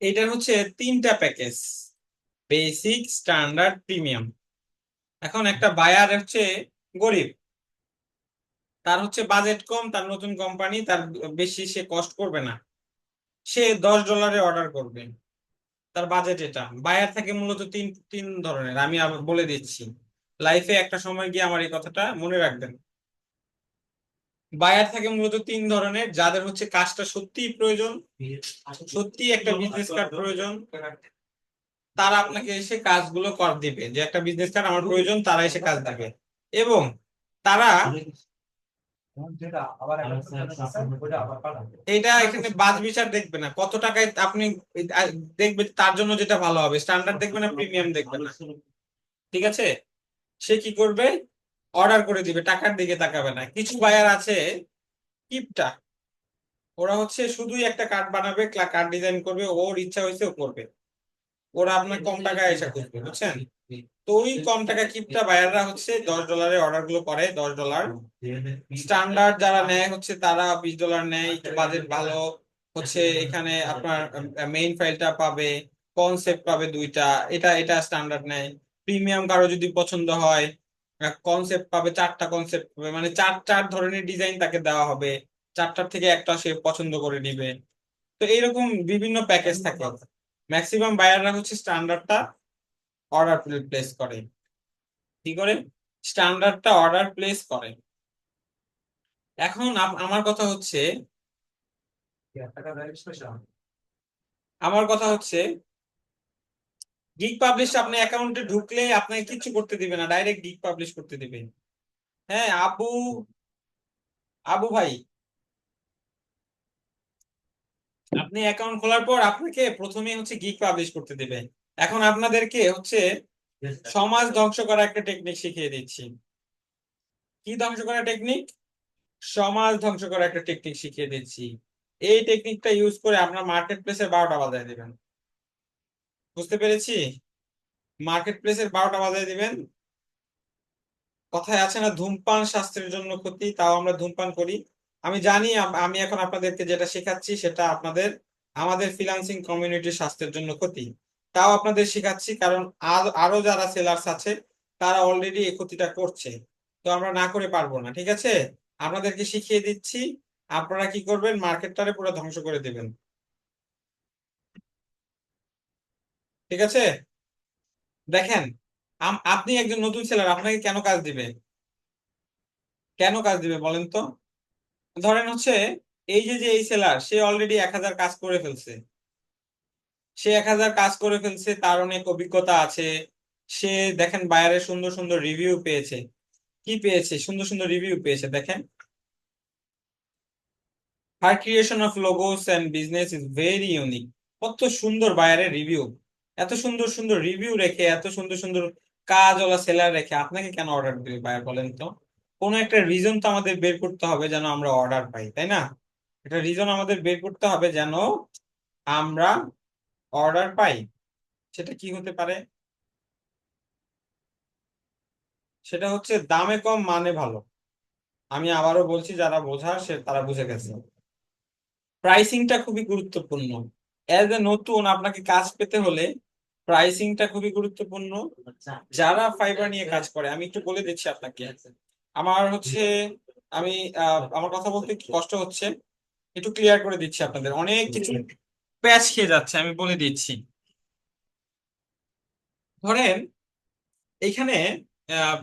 এইটার হচ্ছে 3টা প্যাকেজ, বেসিক, স্ট্যান্ডার্ড, প্রিমিয়াম। এখন একটা বায়ার হচ্ছে গরিব, তার হচ্ছে বাজেট কম, তার নতুন কোম্পানি, তার বেশি সে কষ্ট করবে না, সে $10 অর্ডার করবে, তার বাজেট এটা। বায়ার থাকে মূলত তিন তিন ধরনের, আমি আবার বলে দিচ্ছি, লাইফে একটা সময় গিয়ে আমার এই কথাটা মনে রাখবেন। বায়ার থাকে মূলত 3 ধরনের, যাদের হচ্ছে কাজটা সত্যিই প্রয়োজন, সত্যি একটা বিজনেস কার্ড প্রয়োজন, তারা আপনাকে এসে কাজগুলো কর দিবে, যে একটা বিজনেস কার্ড আমার প্রয়োজন, তারা এসে কাজ দিবে। এবং তারা এটা এখানে বাজ বিচার দেখবে না, কত টাকায় আপনি দেখবে, তার জন্য যেটা ভালো হবে স্ট্যান্ডার্ড দেখবে না, প্রিমিয়াম দেখবে না। ঠিক আছে, সে কি করবে, অর্ডার করে দিবে, টাকার দিকে তাকাবে না। কিছু বায়ার আছে কিপটা, ওরা হচ্ছে শুধুই একটা কার্ড বানাবে, কার্ড ডিজাইন করবে, ওর ইচ্ছা হয়েছে ও করবে, ওরা আপনার কম টাকায় এসে করবে, বুঝছেন? তো ওই কম টাকা কিপটা বায়াররা হচ্ছে $10 অর্ডার গুলো করে, $10। স্ট্যান্ডার্ড যারা নেয় হচ্ছে তারা $20 নেয়, বাজেট ভালো হচ্ছে। এখানে আপনার মেইন ফাইলটা পাবে, কনসেপ্ট পাবে দুইটা, এটা এটা স্ট্যান্ডার্ড নেয়। প্রিমিয়াম কারো যদি পছন্দ হয়, কনসেপ্ট পাবে, 4টা কনসেপ্ট পাবে, মানে চার চার ধরনের ডিজাইন তাকে দেওয়া হবে, 4টার থেকে একটা সে পছন্দ করে নিবে। তো এইরকম বিভিন্ন প্যাকেজ থাকে। ম্যাক্সিমাম বায়াররা হচ্ছে স্ট্যান্ডার্ডটা অর্ডার প্লেস করে। কি করে? স্ট্যান্ডার্ডটা অর্ডার প্লেস করে। এখন আমার কথা হচ্ছে, আমার কথা হচ্ছে গিগ পাবলিশ আপনি অ্যাকাউন্টে ঢুকলে আপনাকে কিছু করতে দিবে না, ডাইরেক্ট গিগ পাবলিশ করতে দিবে। হ্যাঁ আবু, আবু ভাই, আপনি অ্যাকাউন্ট খোলার পর আপনাকে প্রথমে হচ্ছে গিগ পাবলিশ করতে দিবে। এখন আপনাদেরকে হচ্ছে সমাজ ধ্বংস করা একটা টেকনিক শিখিয়ে দিচ্ছি। কি ধ্বংস করা টেকনিক? সমাজ ধ্বংস করা একটা টেকনিক শিখিয়ে দিচ্ছি। এই টেকনিকটা ইউজ করে আপনার মার্কেট প্লেসের 12টা বাজায় দিবেন। বুঝতে পেরেছি? মার্কেট প্লেসের 12টা বাজায় দিবেন। কথায় আছে না, ধূমপান স্বাস্থ্যের জন্য ক্ষতি, তাও আমরা ধূমপান করি। আমি জানি, আমি এখন আপনাদেরকে যেটা শেখাচ্ছি সেটা আপনাদের, আমাদের ফ্রিল্যান্সিং কমিউনিটির স্বাস্থ্যের জন্য ক্ষতি, তাও আপনাদের শেখাচ্ছি, কারণ আরো যারা সেলার্স আছে তারা অলরেডি এই ক্ষতিটা করছে। তো আমরা না করে পারবো না, ঠিক আছে? আপনাদেরকে শিখিয়ে দিচ্ছি, আপনারা কি করবেন, মার্কেটটারে পুরো ধ্বংস করে দিবেন। ঠিক আছে, দেখেন, আপনি একজন নতুন সেলার, আপনাকে কেন কাজ দিবে? কেন কাজ দিবে বলেন তো? ধরেন হচ্ছে এই যে যে এই সেলার, সে অলরেডি 1000 কাজ করে ফেলছে, সে 1000 কাজ করে ফেলছে, তার অনেক অভিজ্ঞতা আছে। সে দেখেন বায়ারের সুন্দর সুন্দর রিভিউ পেয়েছে। কি পেয়েছে? সুন্দর সুন্দর রিভিউ পেয়েছে, দেখেন, হার creation of logos and business is very unique. কত সুন্দর বায়ারের রিভিউ! এত সুন্দর সুন্দর রিভিউ রেখে, এত সুন্দর সুন্দর কাজওয়ালা সেলার রেখে আপনাকে কেন অর্ডার দিবে বায়ার বলেন তো? কোনো একটা রিজন তো আমাদের বের করতে হবে যেন আমরা অর্ডার পাই, তাই না? একটা রিজন আমাদের বের করতে হবে যেন আমরা অর্ডার পাই। সেটা কি হতে পারে? সেটা হচ্ছে দামে কম মানে ভালো। আমি আবারও বলছি, যারা বোঝার সে তারা বুঝে গেছে। প্রাইসিংটা খুবই গুরুত্বপূর্ণ। এজ এ নতুন আপনাকে কাজ পেতে হলে প্রাইসিংটা খুবই গুরুত্বপূর্ণ। যারা ফাইবার নিয়ে কাজ করে, আমি একটু বলে দিচ্ছি আপনাকে। আমার হচ্ছে, আমি আমার কথা বলতে একটু কষ্ট হচ্ছে, একটু ক্লিয়ার করে দিচ্ছি আপনাদের, অনেক কিছু প্যাচ খেয়ে যাচ্ছে, আমি বলে দিচ্ছি। ধরেন এখানে আহ,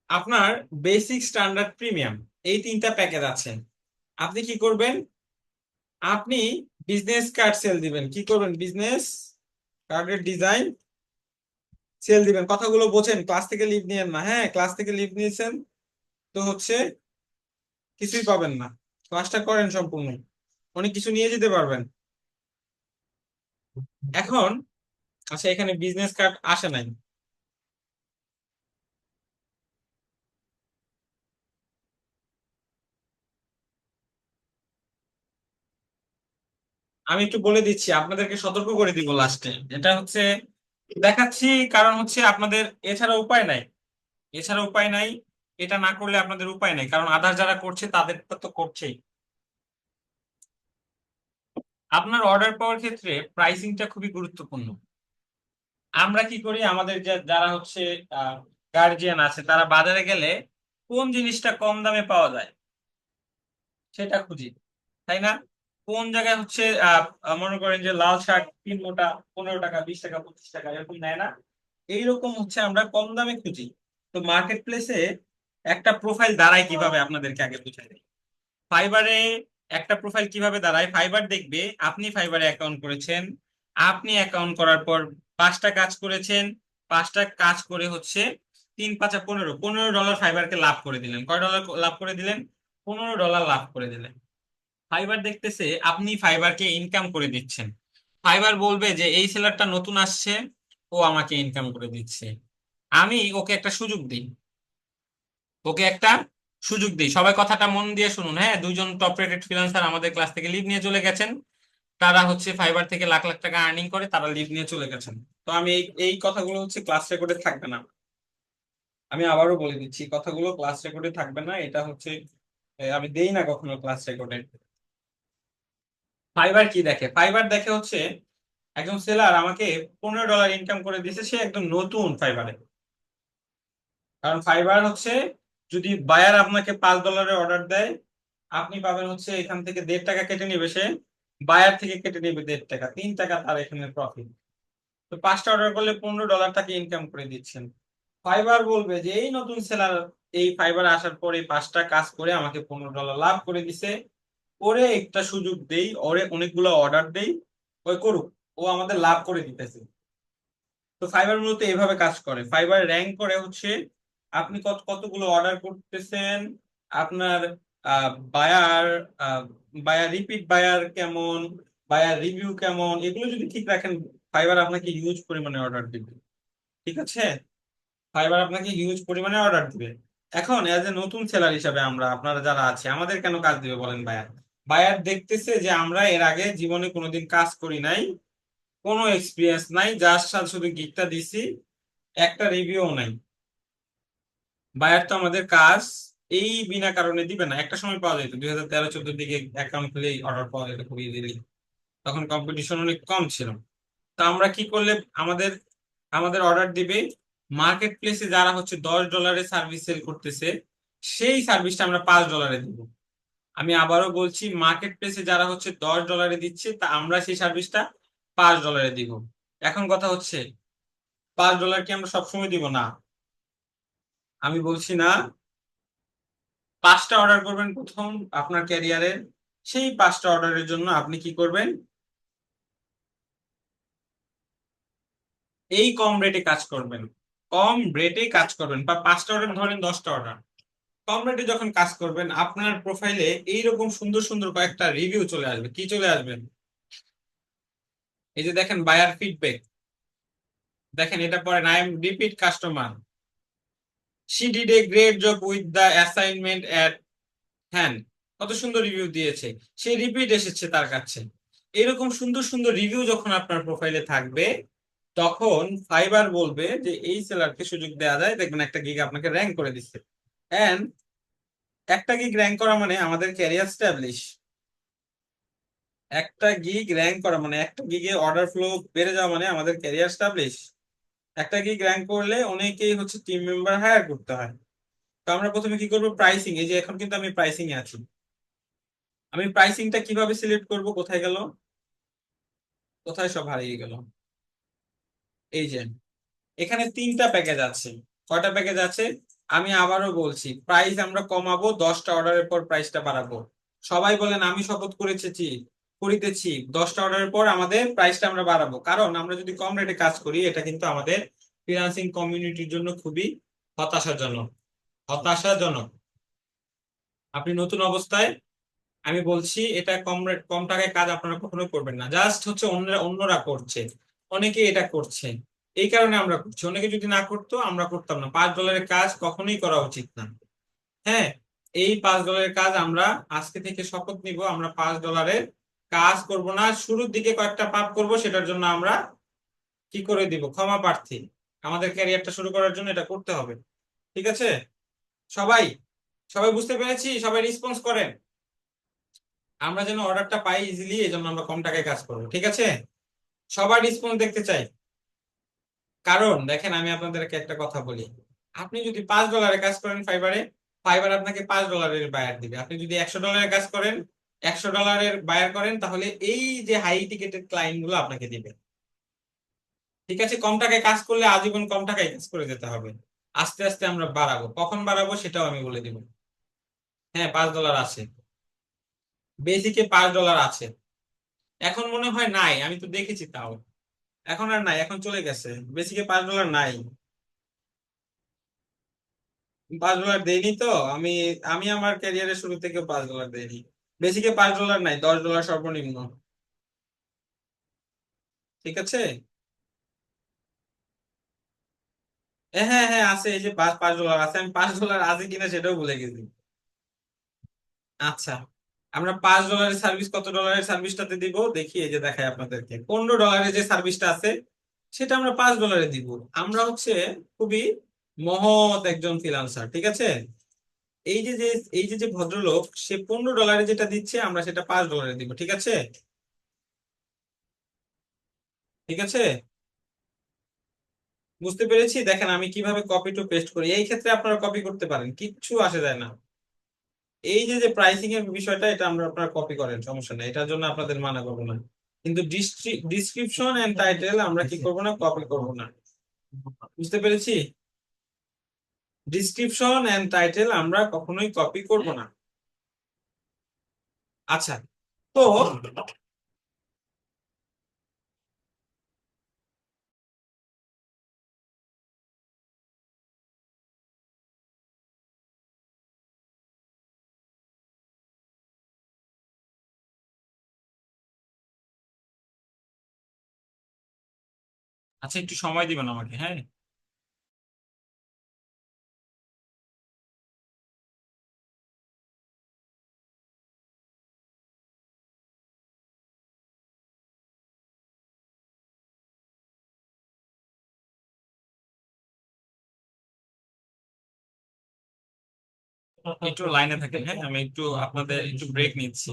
আপনার বেসিক, স্ট্যান্ডার্ড, প্রিমিয়াম, এই 3টা প্যাকেজ আছে। আপনি কি করবেন? আপনি বিজনেস কার্ড সেল দিবেন। কি করবেন? বিজনেস কার্ডের ডিজাইন সেল দিবেন। কথাগুলো বোঝেন, ক্লাস থেকে লিভ নিয়েন না। হ্যাঁ, ক্লাস থেকে লিভ নিয়েছেন তো হচ্ছে কিছুই পাবেন না। ক্লাসটা করেন সম্পূর্ণ, অনেক কিছু নিয়ে যেতে পারবেন। এখন আচ্ছা, এখানে বিজনেস কার্ড আসে নাই। আমি একটু বলে দিচ্ছি, আপনাদেরকে সতর্ক করে দিব লাস্টে, এটা হচ্ছে দেখাচ্ছি, কারণ হচ্ছে আপনাদের এছাড়া উপায় নাই, এছাড়া উপায় নাই। এটা না করলে আপনাদের উপায় নাই, কারণ আধার যারা করছে তাদের তো করছেই। আপনার অর্ডার পাওয়ার ক্ষেত্রে প্রাইসিংটা খুবই গুরুত্বপূর্ণ। আমরা কি করি, আমাদের যারা হচ্ছে গার্জিয়ান আছে, তারা বাজারে গেলে কোন জিনিসটা কম দামে পাওয়া যায় সেটা খুঁজি, তাই না? কোন জায়গায় হচ্ছে মনে করেন যে লাল শাক 3 মোটা 15 টাকা, 20 টাকা, 25 টাকা এরকম নেয় না, এইরকম হচ্ছে আমরা কম দামে খুঁজি। তো মার্কেট প্লেসে একটা প্রোফাইল দাঁড়ায় কিভাবে, আপনাদেরকে আগে বুঝাই দিই। ফাইবারে একটা প্রোফাইল কিভাবে দাঁড়ায়, ফাইবার দেখবে আপনি ফাইবারে অ্যাকাউন্ট করেছেন, আপনি অ্যাকাউন্ট করার পর 5টা কাজ করেছেন, 5টা কাজ করে হচ্ছে 3 × 5 = 15, $15 ফাইবারকে লাভ করে দিলেন। কয় ডলার লাভ করে দিলেন? $15 লাভ করে দিলেন। ফাইবার দেখতেছে আপনি ফাইবারকে ইনকাম করে দিচ্ছেন। ফাইবার বলবে যে এই সেলারটা নতুন আসছে, ও আমাকে ইনকাম করে দিচ্ছে, আমি ওকে একটা সুযোগ দিই। ওকে একটা সুযোগ দিই। সবাই কথাটা মন দিয়ে শুনুন, হ্যাঁ। দুইজন টপ রেটেড ফ্রিল্যান্সার আমাদের ক্লাস থেকে লিভ নিয়ে চলে গেছেন। তারা হচ্ছে ফাইবার থেকে লাখ লাখ টাকা আর্নিং করে, তারা লিভ নিয়ে চলে গেছেন। তো আমি এই এই কথাগুলো হচ্ছে ক্লাস রেকর্ডে থাকবে না। আমি আবারও বলে দিচ্ছি, কথাগুলো ক্লাস রেকর্ডে থাকবে না। এটা হচ্ছে আমি দেই না কখনো ক্লাস রেকর্ডে। ফাইবার কি দেখে? ফাইবার দেখে হচ্ছে একজন সেলার আমাকে $15 ইনকাম করে দিছে, সে একদম নতুন ফাইবারে। কারণ ফাইবার হচ্ছে, যদি বায়ার আপনাকে $5 অর্ডার দেয়, আপনি পাবেন হচ্ছে এখান থেকে 1.5 টাকা কেটে নিবে সে, বায়ার থেকে কেটে নিবে 1.5 টাকা, 3 টাকা তার এখানে প্রফিট। তো 5টা অর্ডার করলে $15 তাকে ইনকাম করে দিচ্ছেন। ফাইবার বলবে যে এই নতুন সেলার এই ফাইবার আসার পরে 5টা কাজ করে আমাকে $15 লাভ করে দিছে, ওরে একটা সুযোগ দেই, ওরে অনেকগুলো অর্ডার দেই, ওই করুক, ও আমাদের লাভ করে দিতেছে। তো ফাইবার মূলত এইভাবে কাজ করে। ফাইবার র্যাঙ্ক করে হচ্ছে আপনি কতগুলো অর্ডার করতেছেন, আপনার বায়ার বায়ার রিপিট বায়ার কেমন, বায়ার রিভিউ কেমন, এগুলো যদি ঠিক রাখেন, ফাইবার আপনাকে হিউজ পরিমাণে অর্ডার দিবে। ঠিক আছে? ফাইবার আপনাকে হিউজ পরিমাণে অর্ডার দিবে। এখন এজ এ নতুন সেলার হিসাবে আমরা, আপনারা যারা আছে, আমাদের কেন কাজ দিবে বলেন বায়ার? বায়ার দেখতেছে যে আমরা এর আগে জীবনে কোনোদিন কাজ করি নাই, কোনো এক্সপিরিয়েন্স নাই, যার সাথে শুধু গিগটা দিছি, একটা রিভিউ নাই। বায়ার তো আমাদের কাজ এই বিনা কারণে দিবে না। একটা সময় পাওয়া যেত 2013-14 দিকে অ্যাকাউন্ট খুলেই অর্ডার পাওয়া যেত খুব ইজিলি, তখন কম্পিটিশন অনেক কম ছিল। তো আমরা কি করলে আমাদের আমাদের অর্ডার দিবে? মার্কেট প্লেসে যারা হচ্ছে $10 সার্ভিস সেল করতেছে, সেই সার্ভিসটা আমরা $5 দিব। আমি আবারও বলছি, মার্কেট প্লেসে যারা হচ্ছে $10 দিচ্ছে, তা আমরা সেই সার্ভিসটা $5 দিব। এখন কথা হচ্ছে, $5 কি আমরা সবসময় দিব? না, আমি বলছি না। 5টা অর্ডার করবেন প্রথম আপনার ক্যারিয়ারের, সেই 5টা অর্ডারের জন্য আপনি কি করবেন? এই কম রেটে কাজ করবেন। কম রেটে কাজ করবেন, বা 5টা অর্ডার ধরেন, 10টা অর্ডার। কম রেটে যখন কাজ করবেন, আপনার প্রোফাইলে এইরকম সুন্দর সুন্দর কয়েকটা রিভিউ চলে আসবে। কি চলে আসবে? এই যে দেখেন, বায়ার ফিডব্যাক, দেখেন এটা পড়েন, I am repeat customer, she did a great job with the assignment at hand. কত সুন্দর রিভিউ দিয়েছে, সে রিপিট এসেছে তার কাছে। এরকম সুন্দর সুন্দর রিভিউ যখন আপনার প্রোফাইলে থাকবে, তখন ফাইবার বলবে যে এই সেলারকে সুযোগ দেওয়া যায়, দেখবেন একটা গিগ আপনাকে র্যাঙ্ক করে দিচ্ছে। এন্ড একটা গিগ র্যাঙ্ক করা মানে আমাদের ক্যারিয়ার স্ট্যাবলিশ। একটা গিগ র্যাঙ্ক করা মানে, একটা গিগে অর্ডার ফ্লো বেড়ে যাওয়া মানে আমাদের ক্যারিয়ার স্ট্যাবলিশ। একটা গিগ র্যাঙ্ক করলে অনেকেই হচ্ছে টিম মেম্বার হায়ার করতে হয়। তো আমরা প্রথমে কি করবো? প্রাইসিং। এই যে এখন কিন্তু আমি প্রাইসিং এ আছি। আমি প্রাইসিংটা কিভাবে সিলেক্ট করব? কোথায় গেল? কোথায় সব হারিয়ে গেল? এই যে এখানে 3টা প্যাকেজ আছে। কয়টা প্যাকেজ আছে? আমি আবারও বলছি, প্রাইস আমরা কমাবো, 10টা অর্ডারের পর প্রাইসটা বাড়াবো। সবাই বলেন আমি শপথ করিতেছি 10টা অর্ডারের পর আমাদের প্রাইসটা আমরা বাড়াবো, কারণ আমরা যদি কম রেটে কাজ করি, এটা কিন্তু আমাদের ফ্রিল্যান্সিং কমিউনিটির জন্য খুবই হতাশাজনক। হতাশাজনক। আপনি নতুন অবস্থায়, আমি বলছি, এটা কম রেট কম টাকায় কাজ আপনারা কখনো করবেন না। জাস্ট হচ্ছে অন্যরা অন্যরা করছে, অনেকে এটা করছে, এই কারণে আমরা করছি। অনেকে যদি না করতো আমরা করতাম না। $5 কাজ কখনোই করা উচিত না। হ্যাঁ, এই $5 কাজ আমরা আজকে থেকে শপথ নিব, আমরা $5 কাজ করব না। শুরুর দিকে কয়েকটা পাপ করব, সেটার জন্য আমরা কি করে দিব? ক্ষমা প্রার্থী। আমাদের ক্যারিয়ারটা শুরু করার জন্য এটা করতে হবে। ঠিক আছে? সবাই সবাই বুঝতে পেরেছি? সবাই রেসপন্স করেন। আমরা যেন অর্ডারটা পাই ইজিলি, এই জন্য আমরা কম টাকায় কাজ করবো। ঠিক আছে? সবার রেসপন্স দেখতে চাই। কারণ দেখেন, আমি আপনাদেরকে একটা কথা বলি, আপনি যদি $5 কাজ করেন ফাইবারে, ফাইবার আপনাকে $5 বায়ার দিবে। আপনি যদি $100 কাজ করেন, $100 বায়ার করেন, তাহলে এই যে হাই টিকেটেড ক্লায়েন্ট গুলো আপনাকে দিবে। ঠিক আছে? কম টাকায় কাজ করলে আজীবন কম টাকায় কাজ করে যেতে হবে। আস্তে আস্তে আমরা বাড়াবো, কখন বাড়াবো সেটাও আমি বলে দিব। হ্যাঁ, $5 আছে, বেসিকে $5 আছে। এখন মনে হয় নাই, আমি তো দেখেছি তাও। এখন আর নাই, এখন চলে গেছে, বেসিকে $5 নাই। $5 দেইনি তো। আমি আমি আমার ক্যারিয়ারের শুরু থেকে $5 দেইনি। বেসিকে $5 নাই, $10 সর্বনিম্ন। ঠিক আছে। হ্যাঁ হ্যাঁ আছে, এই যে $5 আছে, আমি $5 আছে কিনা সেটাও ভুলে গেছি। আচ্ছা, আমরা $5 সার্ভিস কত ডলারের সার্ভিসটাতে দিব দেখি, এই যে দেখাই আপনাদেরকে। $15 যে সার্ভিসটা আছে সেটা আমরা $5 দিব। আমরা হচ্ছে খুবই মহৎ একজন ফ্রিল্যান্সার, ঠিক আছে। এই যে যে এই যে যে ভদ্রলোক, সে $15 যেটা দিচ্ছে আমরা সেটা $5 দিব, ঠিক আছে। ঠিক আছে, বুঝতে পেরেছি। দেখেন আমি কিভাবে কপি টু পেস্ট করি, এই ক্ষেত্রে আপনারা কপি করতে পারেন, কিচ্ছু আসে যায় না। এই যে যে প্রাইসিং এর বিষয়টা, এটা আমরা আপনারা কপি করেন, সমস্যা নেই, এটার জন্য আপনাদের মানা করবো না। কিন্তু ডিসক্রিপশন এন্ড টাইটেল আমরা কি করব না, কপি করব না। বুঝতে পেরেছি। ডিসক্রিপশন এন্ড টাইটেল আমরা কখনোই কপি করব না। আচ্ছা, তো আচ্ছা, একটু সময় দিবেন আমাকে, হ্যাঁ। একটু লাইনে থাকেন, হ্যাঁ, আমি একটু আপনাদের একটু ব্রেক নিচ্ছি।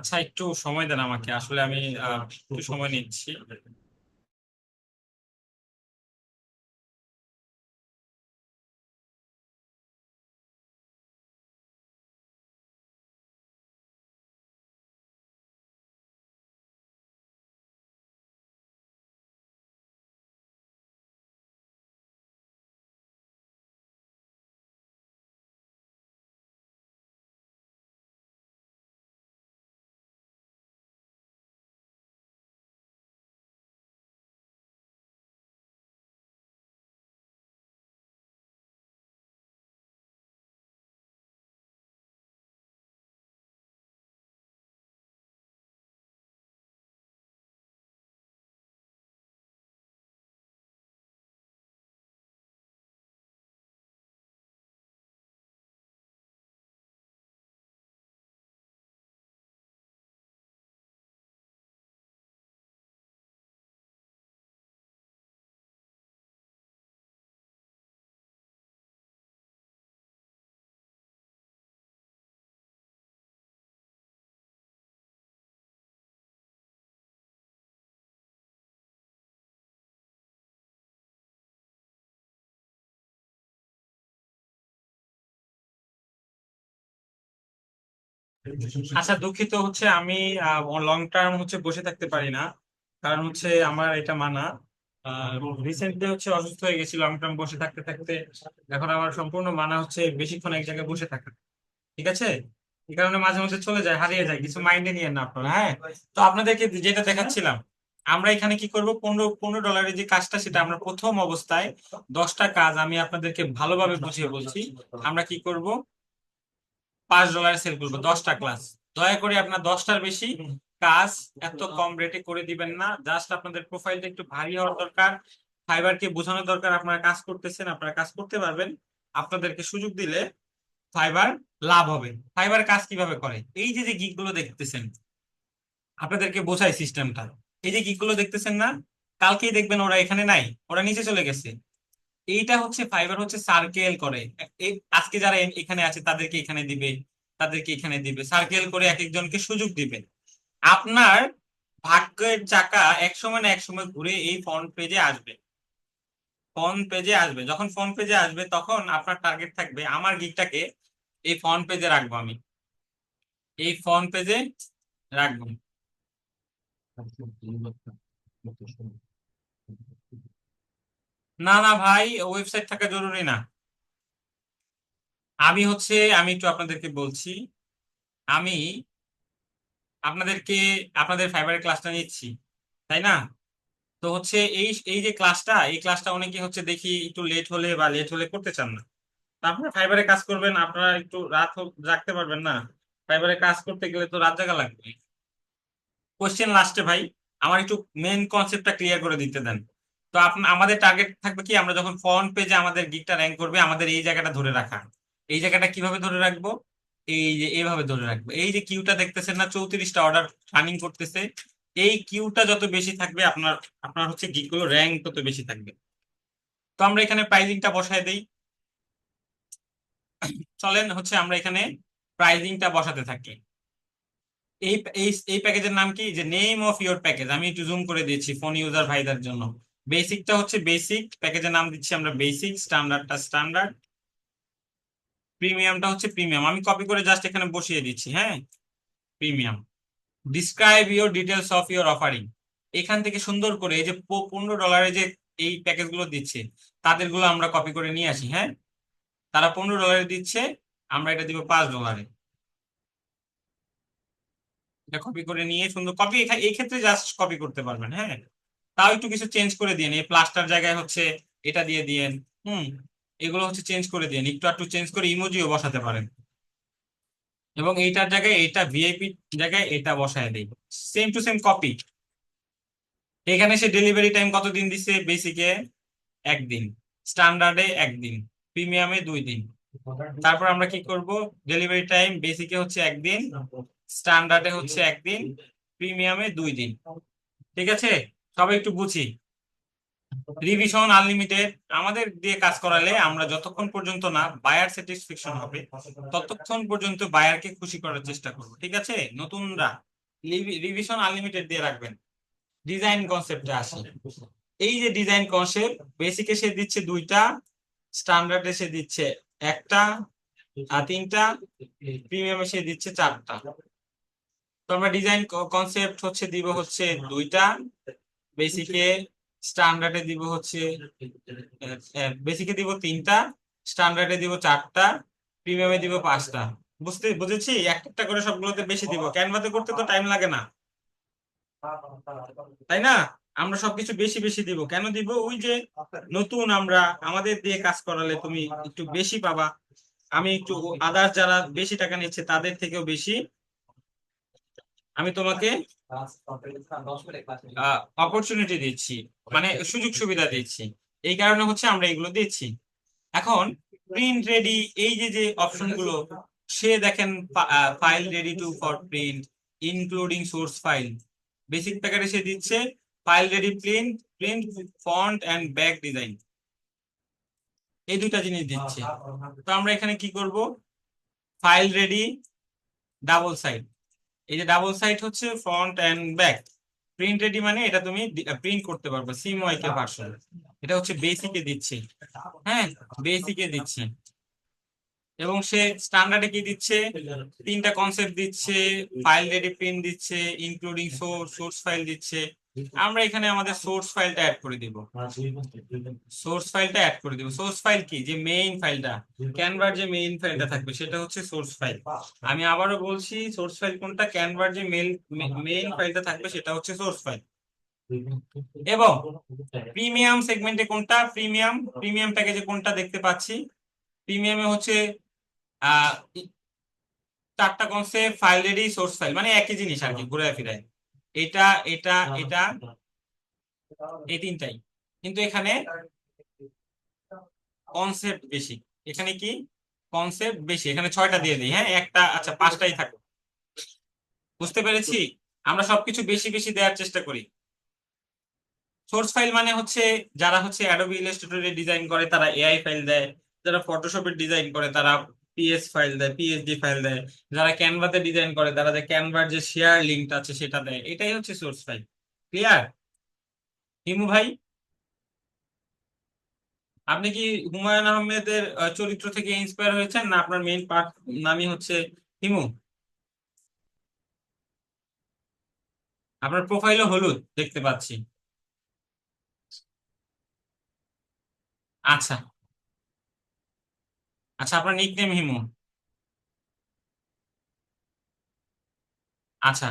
আচ্ছা, একটু সময় দেন আমাকে, আসলে আমি একটু সময় নিচ্ছি। আচ্ছা, দুঃখিত, হচ্ছে আমি লং টার্ম হচ্ছে বসে থাকতে পারি না, কারণ হচ্ছে আমার এটা মানা। রিসেন্টলি হচ্ছে অসুস্থ হয়ে গেছিল লং টার্ম বসে থাকতে থাকতে। এখন আমার সম্পূর্ণ মানা হচ্ছে বেশিক্ষণ এক জায়গায় বসে থাকা। ঠিক আছে, এই কারণে মাঝে মাঝে চলে যায়, হারিয়ে যায়, কিছু মাইন্ডে নিয়ে না আপনারা। হ্যাঁ, তো আপনাদেরকে যেটা দেখাচ্ছিলাম, আমরা এখানে কি করব, পনেরো পনেরো ডলারের যে কাজটা, সেটা আমরা প্রথম অবস্থায় 10টা কাজ আমি আপনাদেরকে ভালোভাবে বুঝিয়ে বলছি। আমরা কি করব, $5 সেল করবো 10টা ক্লাস। দয়া করে আপনার 10টার বেশি কাজ এত কম রেটে করে দিবেন না। জাস্ট আপনাদের প্রোফাইলটা একটু ভারী হওয়ার দরকার, ফাইবারকে বোঝানো দরকার আপনারা কাজ করতেছেন, আপনারা কাজ করতে পারবেন। আপনাদেরকে সুযোগ দিলে ফাইবার লাভ হবে। ফাইবার কাজ কিভাবে করে, এই যে যে গিগ গুলো দেখতেছেন, আপনাদেরকে বোঝাই সিস্টেমটা। এই যে গিগ গুলো দেখতেছেন না, কালকেই দেখবেন ওরা এখানে নাই, ওরা নিচে চলে গেছে। এইটা হচ্ছে ফাইবার হচ্ছে সার্কেল করে। আজকে যারা এখানে আছে তাদেরকে এখানে দিবে, তাদেরকে এখানে দিবে, সার্কেল করে এক একজনকে সুযোগ দিবে। আপনার ভাগ্যের চাকা এক সময় না এক সময় ঘুরে এই ফ্রন্ট পেজে আসবে। ফ্রন্ট পেজে আসবে, যখন ফ্রন্ট পেজে আসবে তখন আপনার টার্গেট থাকবে আমার গিকটাকে এই ফ্রন্ট পেজে রাখবো আমি, এই ফ্রন্ট পেজে রাখবো। না না ভাই, ওয়েবসাইট থাকা জরুরি না। আমি একটু আপনাদেরকে বলছি। আমি আপনাদেরকে আপনাদের ফাইবারের ক্লাসটা নিচ্ছি, তাই না? তো হচ্ছে এই যে ক্লাসটা, এই ক্লাসটা অনেকে হচ্ছে দেখি একটু লেট হলে করতে চান না। তো আপনারা ফাইবারে কাজ করবেন, আপনারা একটু জাগতে পারবেন না? ফাইবারে কাজ করতে গেলে তো রাত জাগা লাগবে। কোশ্চেন লাস্টে ভাই, আমার একটু মেন কনসেপ্টটা ক্লিয়ার করে দিতে দেন। তো আমাদের টার্গেট থাকবে কি, আমরা যখন ফ্রন্ট পেজে আমাদের গিগটা র্যাঙ্ক করবে, আমাদের এই জায়গাটা ধরে রাখা। এই জায়গাটা কিভাবে ধরে রাখবো, এই যে এইভাবে ধরে রাখবো। এই যে কিউটা দেখতেছেন না, 34টা অর্ডার রানিং করতেছে, এই কিউটা যত বেশি থাকবে আপনার আপনার হচ্ছে গিগ গুলো র্যাঙ্ক তত বেশি থাকবে। তো আমরা এখানে প্রাইজিংটা বসায় দেই। চলেন হচ্ছে আমরা এখানে প্রাইজিংটা বসাতে থাকি। এই এই এই প্যাকেজের নাম কি, যে নেম অফ ইওর প্যাকেজ, আমি একটু জুম করে দিচ্ছি ফোন ইউজার ভাইদের জন্য। বেসিকটা হচ্ছে বেসিক, প্যাকেজের নাম দিচ্ছি আমরা বেসিক, স্ট্যান্ডার্ডটা স্ট্যান্ডার্ড, প্রিমিয়ামটা হচ্ছে প্রিমিয়াম। আমি কপি করে জাস্ট এখানে বসিয়ে দিচ্ছি। হ্যাঁ, premium. Describe your details of your offering, এখান থেকে সুন্দর করে এই যে $15 যে এই প্যাকেজ গুলো দিচ্ছে, তাদের গুলো আমরা কপি করে নিয়ে আসি। হ্যাঁ, তারা $15 দিচ্ছে, আমরা এটা দিব $5। এটা কপি করে নিয়ে সুন্দর কপি, এই ক্ষেত্রে জাস্ট কপি করতে পারবেন। হ্যাঁ, তাও একটু কিছু চেঞ্জ করে দিন, এই প্লাস্টার জায়গায় হচ্ছে এটা দিয়ে দিয়েন। হুম, এগুলো হচ্ছে চেঞ্জ করে দিন, একটু একটু চেঞ্জ করে ইমোজিও বসাতে পারেন। এবং এইটার জায়গায় এটা ভিআইপি জায়গায় এটা বসায় দেই, সেম টু সেম কপি। এখানে সে ডেলিভারি টাইম কতদিন দিছে, বেসিকে 1 দিন, স্ট্যান্ডার্ডে 1 দিন, প্রিমিয়ামে 2 দিন। তারপর আমরা কি করব, ডেলিভারি টাইম বেসিকে হচ্ছে 1 দিন, স্ট্যান্ডার্ডে হচ্ছে 1 দিন, প্রিমিয়ামে 2 দিন। ঠিক আছে, সবাই একটু বুঝি। রিভিশন আনলিমিটেড, আমাদের দিয়ে কাজ করালে আমরা যতক্ষণ পর্যন্ত না বায়ার স্যাটিসফ্যাকশন হবে ততক্ষণ পর্যন্ত বায়ারকে খুশি করার চেষ্টা করব। ঠিক আছে নতুনরা, রিভিশন আনলিমিটেড দিয়ে রাখবেন। ডিজাইন কনসেপ্টে আসি। এই যে ডিজাইন কনসেপ্ট, বেসিকে সে দিচ্ছে 2টা, স্ট্যান্ডার্ডে সে দিচ্ছে 1টা আর 3টা, প্রিমিয়ামে সে দিচ্ছে 4টা। তো আমরা ডিজাইন কনসেপ্ট হচ্ছে দিব হচ্ছে 2টা, বেসিকে স্ট্যান্ডার্ডে দিব হচ্ছে বেসিকে দিব 3টা, স্ট্যান্ডার্ডে দিব 4টা, প্রিমিয়ামে দিব 5টা। বুঝেছি, একটা একটা করে সবগুলোতে বেশি দিব, ক্যানভাতে করতে তো টাইম লাগে না, তাই না? আমরা সবকিছু বেশি বেশি দিব, কেন দিব? ওই যে নতুন আমরা, আমাদের দিয়ে কাজ করালে তুমি একটু বেশি পাবা, আমি একটু আদার্স যারা বেশি টাকা নিচ্ছে তাদের থেকেও বেশি আমি তোমাকে অপরচুনিটি দিচ্ছি, মানে সুযোগ সুবিধা দিচ্ছি। এই কারণে হচ্ছে আমরা এগুলো দিচ্ছি। এখন প্রিন্ট রেডি, এই যে যে অপশন গুলো, সে দেখেন file ready to for print including source file, basic প্যাকেটে সে দিচ্ছে file ready print, print font and back design, এই 2টা জিনিস দিচ্ছে। তো আমরা এখানে কি করব? ফাইল রেডি ডাবল সাইড, এই যে ডাবল সাইড হচ্ছে front end back. Print ready মানে এটা তুমি প্রিন্ট করতে পারবে সিমওয়াইকে ভার্সন, এটা হচ্ছে বেসিকে দিচ্ছি। হ্যাঁ, বেসিকে দিচ্ছি। এবং সে স্ট্যান্ডার্ডে কি দিচ্ছে? 3টা কনসেপ্ট দিচ্ছে, ফাইল রেডি প্রিন্ট দিচ্ছে, ইনক্লুডিং সোর্স ফাইল দিচ্ছে। আমরা এখানে আমাদের সোর্স ফাইলটা অ্যাড করে দিব, সোর্স ফাইলটা অ্যাড করে দিব। সোর্স ফাইল কি? যে মেইন ফাইলটা, ক্যানভার যে মেইন ফাইলটা থাকবে সেটা হচ্ছে সোর্স ফাইল। আমি আবারও বলছি, সোর্স ফাইল কোনটা? ক্যানভার যে মেইন ফাইলটা থাকবে সেটা হচ্ছে সোর্স ফাইল। এবং প্রিমিয়াম সেগমেন্টে কোনটা? প্রিমিয়াম প্যাকেজে কোনটা দেখতে পাচ্ছি? প্রিমিয়ামে হচ্ছে আহ 4টা concept, file ready, source file, মানে একই জিনিস আর কি, ঘুরে ফিরে এটা এটা এটা এই 3টাই। কিন্তু এখানে কনসেপ্ট বেশি, এখানে কি কনসেপ্ট বেশি, এখানে 6টা দিয়ে দিই। হ্যাঁ, একটা আচ্ছা 5টাই থাকো। বুঝতে পেরেছি, আমরা সবকিছু বেশি বেশি দেওয়ার চেষ্টা করি। সোর্স ফাইল মানে হচ্ছে যারা হচ্ছে অ্যাডোবি ইলাস্ট্রেটরে ডিজাইন করে তারা এআই ফাইল দেয়, যারা ফটোশপে ডিজাইন করে তারা পিএস ফাইল দেয়, পিএসডি ফাইল দেয়, যারা ক্যানভাতে ডিজাইন করে তারা যে ক্যানভার যে শেয়ার লিংক আছে সেটা দেয়, এটাই হচ্ছে সোর্স ফাইল। ক্লিয়ার? হিমু ভাই, আপনি কি হুমায়ুন আহমেদের চরিত্র থেকে ইন্সপায়ার হয়েছেন, না আপনার মেইন পার্ট নামই হচ্ছে হিমু? আপনার প্রোফাইলও হলুদ দেখতে পাচ্ছি। আচ্ছা, আচ্ছা, আপনার নিকনেম হিমু। আচ্ছা,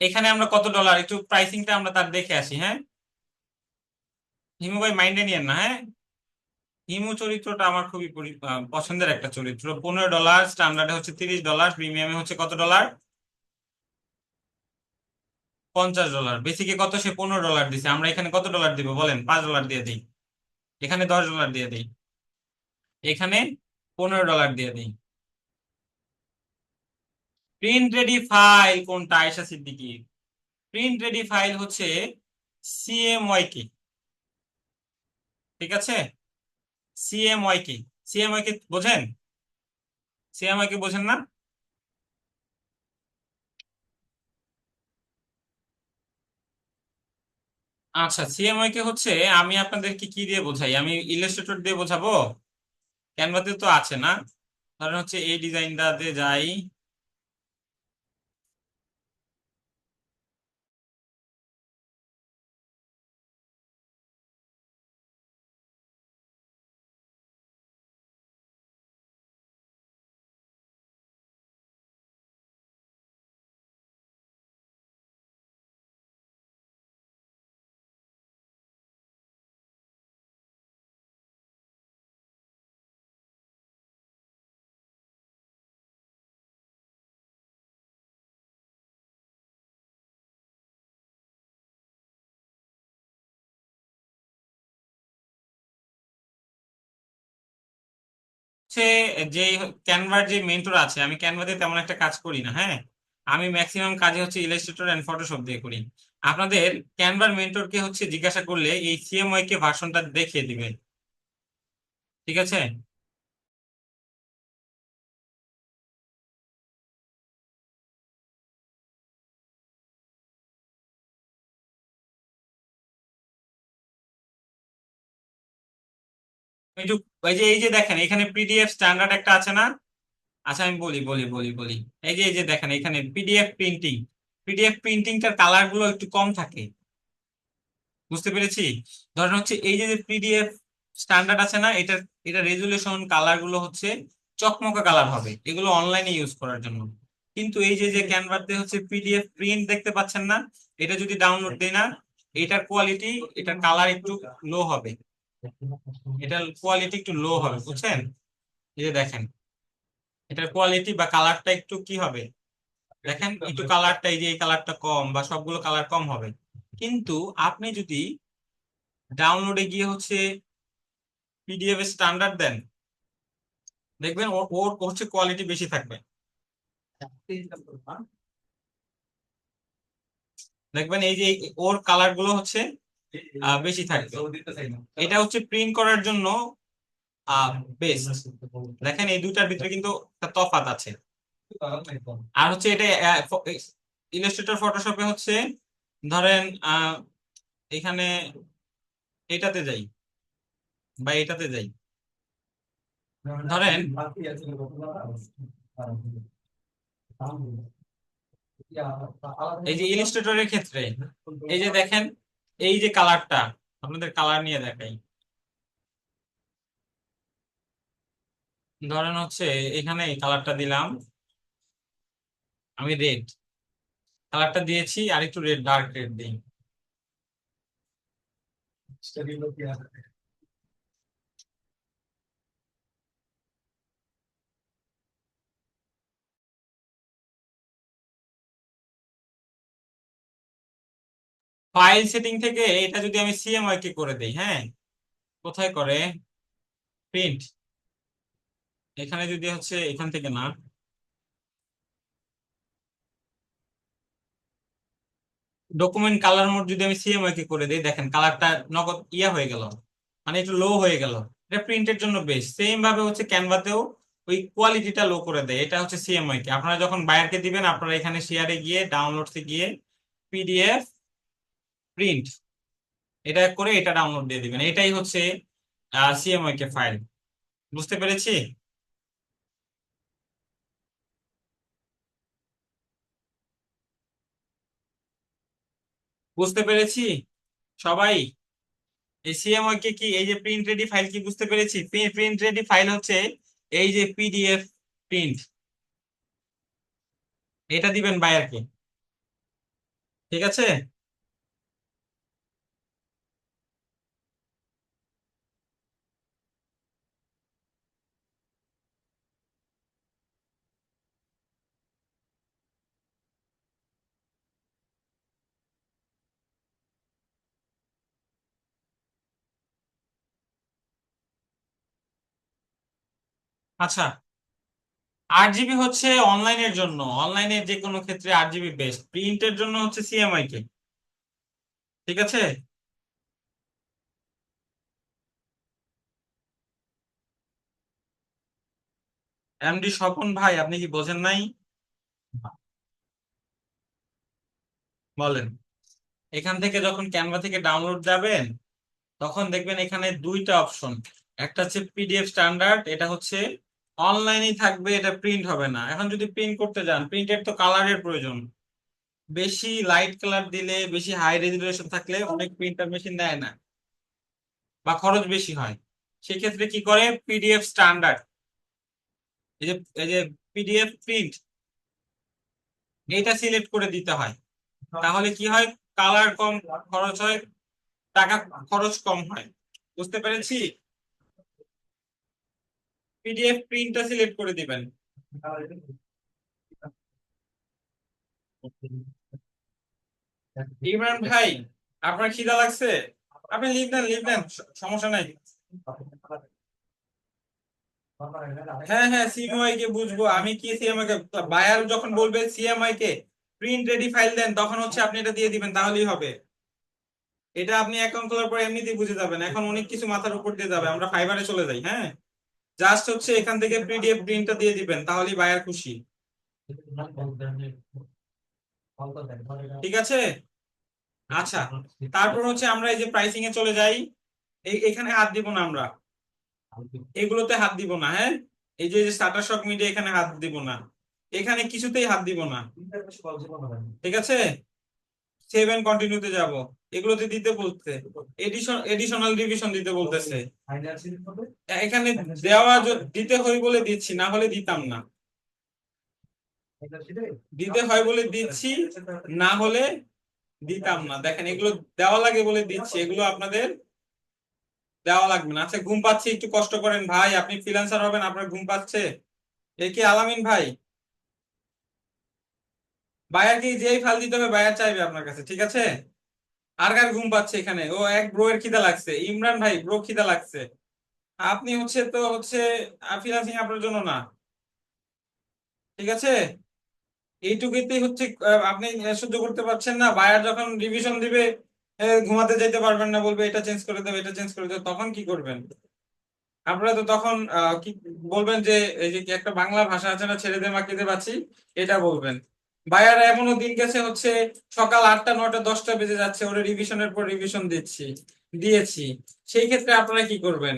এখানে আমরা কত ডলার, একটু প্রাইসিংটা আমরা তার দেখে আসি। হ্যাঁ, হিমু ভাই মাইন্ডে নিয়েন না, হ্যাঁ। হিমু চরিত্রটা আমার খুবই পছন্দের একটা চরিত্র। $15, স্ট্যান্ডার্ডে হচ্ছে $30, প্রিমিয়ামে হচ্ছে কত ডলার? $50। বেসিকে কত? সে $15 দিছে, আমরা এখানে কত ডলার দিব বলেন? $5 দিয়ে দিই, এখানে $10 দিয়ে দিই, এখানে $15 দিয়ে দিই। প্রিন্ট রেডি ফাইল কোনটা Ayesha Siddiqui? Print ready file হচ্ছে সিএমওয়াইকে, ঠিক আছে? সিএমওয়াইকে, সিএমওয়াইকে বোঝেন? সিএমওয়াইকে বোঝেন না? আচ্ছা, সিএমওয়াইকে হচ্ছে, আমি আপনাদেরকে কি দিয়ে বোঝাই? আমি ইলাস্ট্রেটর দিয়ে বোঝাবো? ক্যানভাতে তো আছে না? ধরেন হচ্ছে এই ডিজাইনটাতে যাই, হচ্ছে যে ক্যানভার যে মেন্টর আছে, আমি ক্যানভাতে তেমন একটা কাজ করি না। হ্যাঁ, আমি ম্যাক্সিমাম কাজে হচ্ছে ইলাস্ট্রেটর এন্ড ফটোশপ দিয়ে করি। আপনাদের ক্যানভার মেন্টরকে হচ্ছে জিজ্ঞাসা করলে এই সিএমওয়াই কে ভার্সনটা দেখিয়ে দিবে, ঠিক আছে? একটু এই যে দেখেন এখানে পিডিএফ স্ট্যান্ডার্ড একটা আছে না। আচ্ছা আমি বলি এই যে দেখেন এখানে পিডিএফ প্রিন্টিংটার কালার গুলো একটু কম থাকে। বুঝতে পেরেছি। ধরেন হচ্ছে এই যে পিডিএফ স্ট্যান্ডার্ড আছে না, এটা রেজুলেশন কালার গুলো হচ্ছে চকমকা কালার হবে, এগুলো অনলাইনে ইউজ করার জন্য। কিন্তু এই যে যে ক্যানভাতে হচ্ছে পিডিএফ প্রিন্ট দেখতে পাচ্ছেন না, এটা যদি ডাউনলোড দেই না, এটার কোয়ালিটি, এটার কালার একটু লো হবে, এটার কোয়ালিটি একটু লো হবে, বুঝছেন? এই যে দেখেন এটার কোয়ালিটি বা কালারটা একটু কি হবে, দেখেন একটু কালারটা, এই যে এই কালারটা কম বা সবগুলো কালার কম হবে। কিন্তু আপনি যদি ডাউনলোডে গিয়ে হচ্ছে পিডিএফ স্ট্যান্ডার্ড দেন, দেখবেন ওর ওর হচ্ছে কোয়ালিটি বেশি থাকবে। দেখবেন এই যে ওর কালার গুলো হচ্ছে বেশি থাকবে। এটা হচ্ছে প্রিন্ট করার জন্য বেস্ট। দেখেন এই দুইটার ভিতরে কিন্তু একটা তফাৎ আছে। আর হচ্ছে এটা ইলাস্ট্রেটর ফটোশপে হচ্ছে ধরেন এখানে এটাতে যাই বা এটাতে যাই, ধরেন এই যে ইলাস্ট্রেটরের ক্ষেত্রে এই যে দেখেন এই যে কালারটা, আপনাদের কালার নিয়ে দেখাই। ধরেন হচ্ছে এখানে এই কালারটা দিলাম, আমি রেড কালারটা দিয়েছি, আর একটু রেড, ডার্ক রেড দিই। ফাইল সেটিং থেকে এটা যদি আমি সিএমওয়াই কে করে দেই, হ্যাঁ, কোথায় করে, প্রিন্ট, এখানে যদি হচ্ছে এখান থেকে না, ডকুমেন্ট কালার মোড যদি আমি সিএমওয়াই কে করে দিই, দেখেন কালারটা নগদ ইয়া হয়ে গেল, মানে একটু লো হয়ে গেল। এটা প্রিন্টের জন্য বেশ। সেম ভাবে হচ্ছে ক্যানভাতেও ওই কোয়ালিটিটা লো করে দেয়, এটা হচ্ছে সিএমওয়াই কে। আপনারা যখন বায়ারকে দিবেন, আপনারা এখানে শেয়ারে গিয়ে ডাউনলোডসে গিয়ে পিডিএফ প্রিন্ট এটা করে এটা ডাউনলোড দিয়ে দিবেন, এটাই হচ্ছে সিএমওয়াই কে ফাইল। বুঝতে পেরেছি। বুঝতে পেরেছি সবাই। এই সিএমওয়াই কে কি, এই যে প্রিন্ট রেডি ফাইল কি বুঝতে পেরেছি? প্রিন্ট রেডি ফাইল হচ্ছে এই যে পিডিএফ প্রিন্ট, এটা দিবেন বায়ারকে। ঠিক আছে। আচ্ছা, 8 জিবি হচ্ছে অনলাইনের জন্য, অনলাইনের যে কোনো ক্ষেত্রে 8 জিবি বেস্ট, প্রিন্টের জন্য হচ্ছে সিএমআই কে। ঠিক আছে। এমডি স্বপন ভাই, আপনি কি বোঝেন নাই? বলেন। এখান থেকে যখন ক্যানভা থেকে ডাউনলোড যাবেন, তখন দেখবেন এখানে দুইটা অপশন। একটা হচ্ছে পিডিএফ স্ট্যান্ডার্ড, এটা হচ্ছে অনলাইনেই থাকবে, এটা প্রিন্ট হবে না। এখন যদি প্রিন্ট করতে যান, প্রিন্টের তো কালারের প্রয়োজন, বেশি লাইট কালার দিলে, বেশি হাই রেজুলেশন থাকলে অনেক প্রিন্টার মেশিন দেয় না বা খরচ বেশি হয়। সেক্ষেত্রে কি করে, পিডিএফ স্ট্যান্ডার্ড, এই যে পিডিএফ প্রিন্ট, এইটা সিলেক্ট করে দিতে হয়। তাহলে কি হয়, কালার কম খরচ হয়, টাকা খরচ কম হয়। বুঝতে পেরেছি। পিডিএফ প্রিন্টটা সিলেক্ট করে দিবেন। ইমরান ভাই, আপনার খিদা লাগছে? আপনি লিখ দেন, সমস্যা নাই। হ্যাঁ হ্যাঁ, সিএমআই কে বুঝবো আমি, কি সিএমআই কে বায়ার যখন বলবে সিএমআই কে প্রিন্ট রেডি ফাইল দেন, তখন হচ্ছে আপনি এটা দিয়ে দিবেন, তাহলেই হবে। এটা আপনি অ্যাকাউন্ট খোলার পর এমনিতেই বুঝে যাবেন, এখন অনেক কিছু মাথার উপর দিয়ে যাবে, আমরা ফাইবারে চলে যাই, হ্যাঁ। জাস্ট হচ্ছে এখান থেকে পিডিএফ প্রিন্টটা দিয়ে দিবেন, তাহলেই বায়ার খুশি। ঠিক আছে। আচ্ছা, তারপর হচ্ছে আমরা এই যে প্রাইসিং এ চলে যাই, এখানে হাত দিব না আমরা। এগুলোতে হাত দিব না। হ্যাঁ, এই যে স্টার্টার শক মিডিয়া এখানে হাত দিব না, এখানে কিছুতেই হাত দিব না। ঠিক আছে, সেভ এন্ড কন্টিনিউতে যাব, এগুলোতে দিতে বলতে, এডিশনাল রিভিশন দিতে বলতেছে। এখানে দিতে হয় বলে দিচ্ছি, না হলে দিতাম না। দিতে হয় বলে দিচ্ছি, না হলে দিতাম না। দেখেন, এগুলো দেওয়া লাগে বলে দিচ্ছি, এগুলো আপনাদের দেওয়া লাগবে না। আচ্ছা, ঘুম পাচ্ছে, একটু কষ্ট করেন ভাই, আপনি ফ্রিল্যান্সার হবেন, আপনার ঘুম পাচ্ছে। এ কি আলামিন ভাই? বায়ার কি যেই ফাইল দিতে হবে বায়ার চাইবে আপনার কাছে, ঠিক আছে? আর কার ঘুম পাচ্ছে এখানে? ও এক ব্রো এর খিদা লাগছে, ইমরান ভাই ব্রো খিদা লাগছে। আপনি হচ্ছে ফ্রিল্যান্সিং আপনার জন্য না, ঠিক আছে? এইটুকুতেই হচ্ছে আপনি সহ্য করতে পারছেন না, বায়ার যখন রিভিশন দিবে ঘুমাতে যেতে পারবেন না, বলবে এটা চেঞ্জ করে দেবে, এটা চেঞ্জ করে দেবে, তখন কি করবেন? আপনারা তো তখন কি বলবেন যে এই যে কি একটা বাংলা ভাষা আছে না, ছেড়ে দে মাকিতে পাচ্ছি, এটা বলবেন। বায়ারা এমনও দিন গেছে হচ্ছে সকাল 8টা 9টা 10টা বেজে যাচ্ছে, ওরা রিভিশনের পর রিভিশন দিয়েছি। সেই ক্ষেত্রে আপনারা কি করবেন?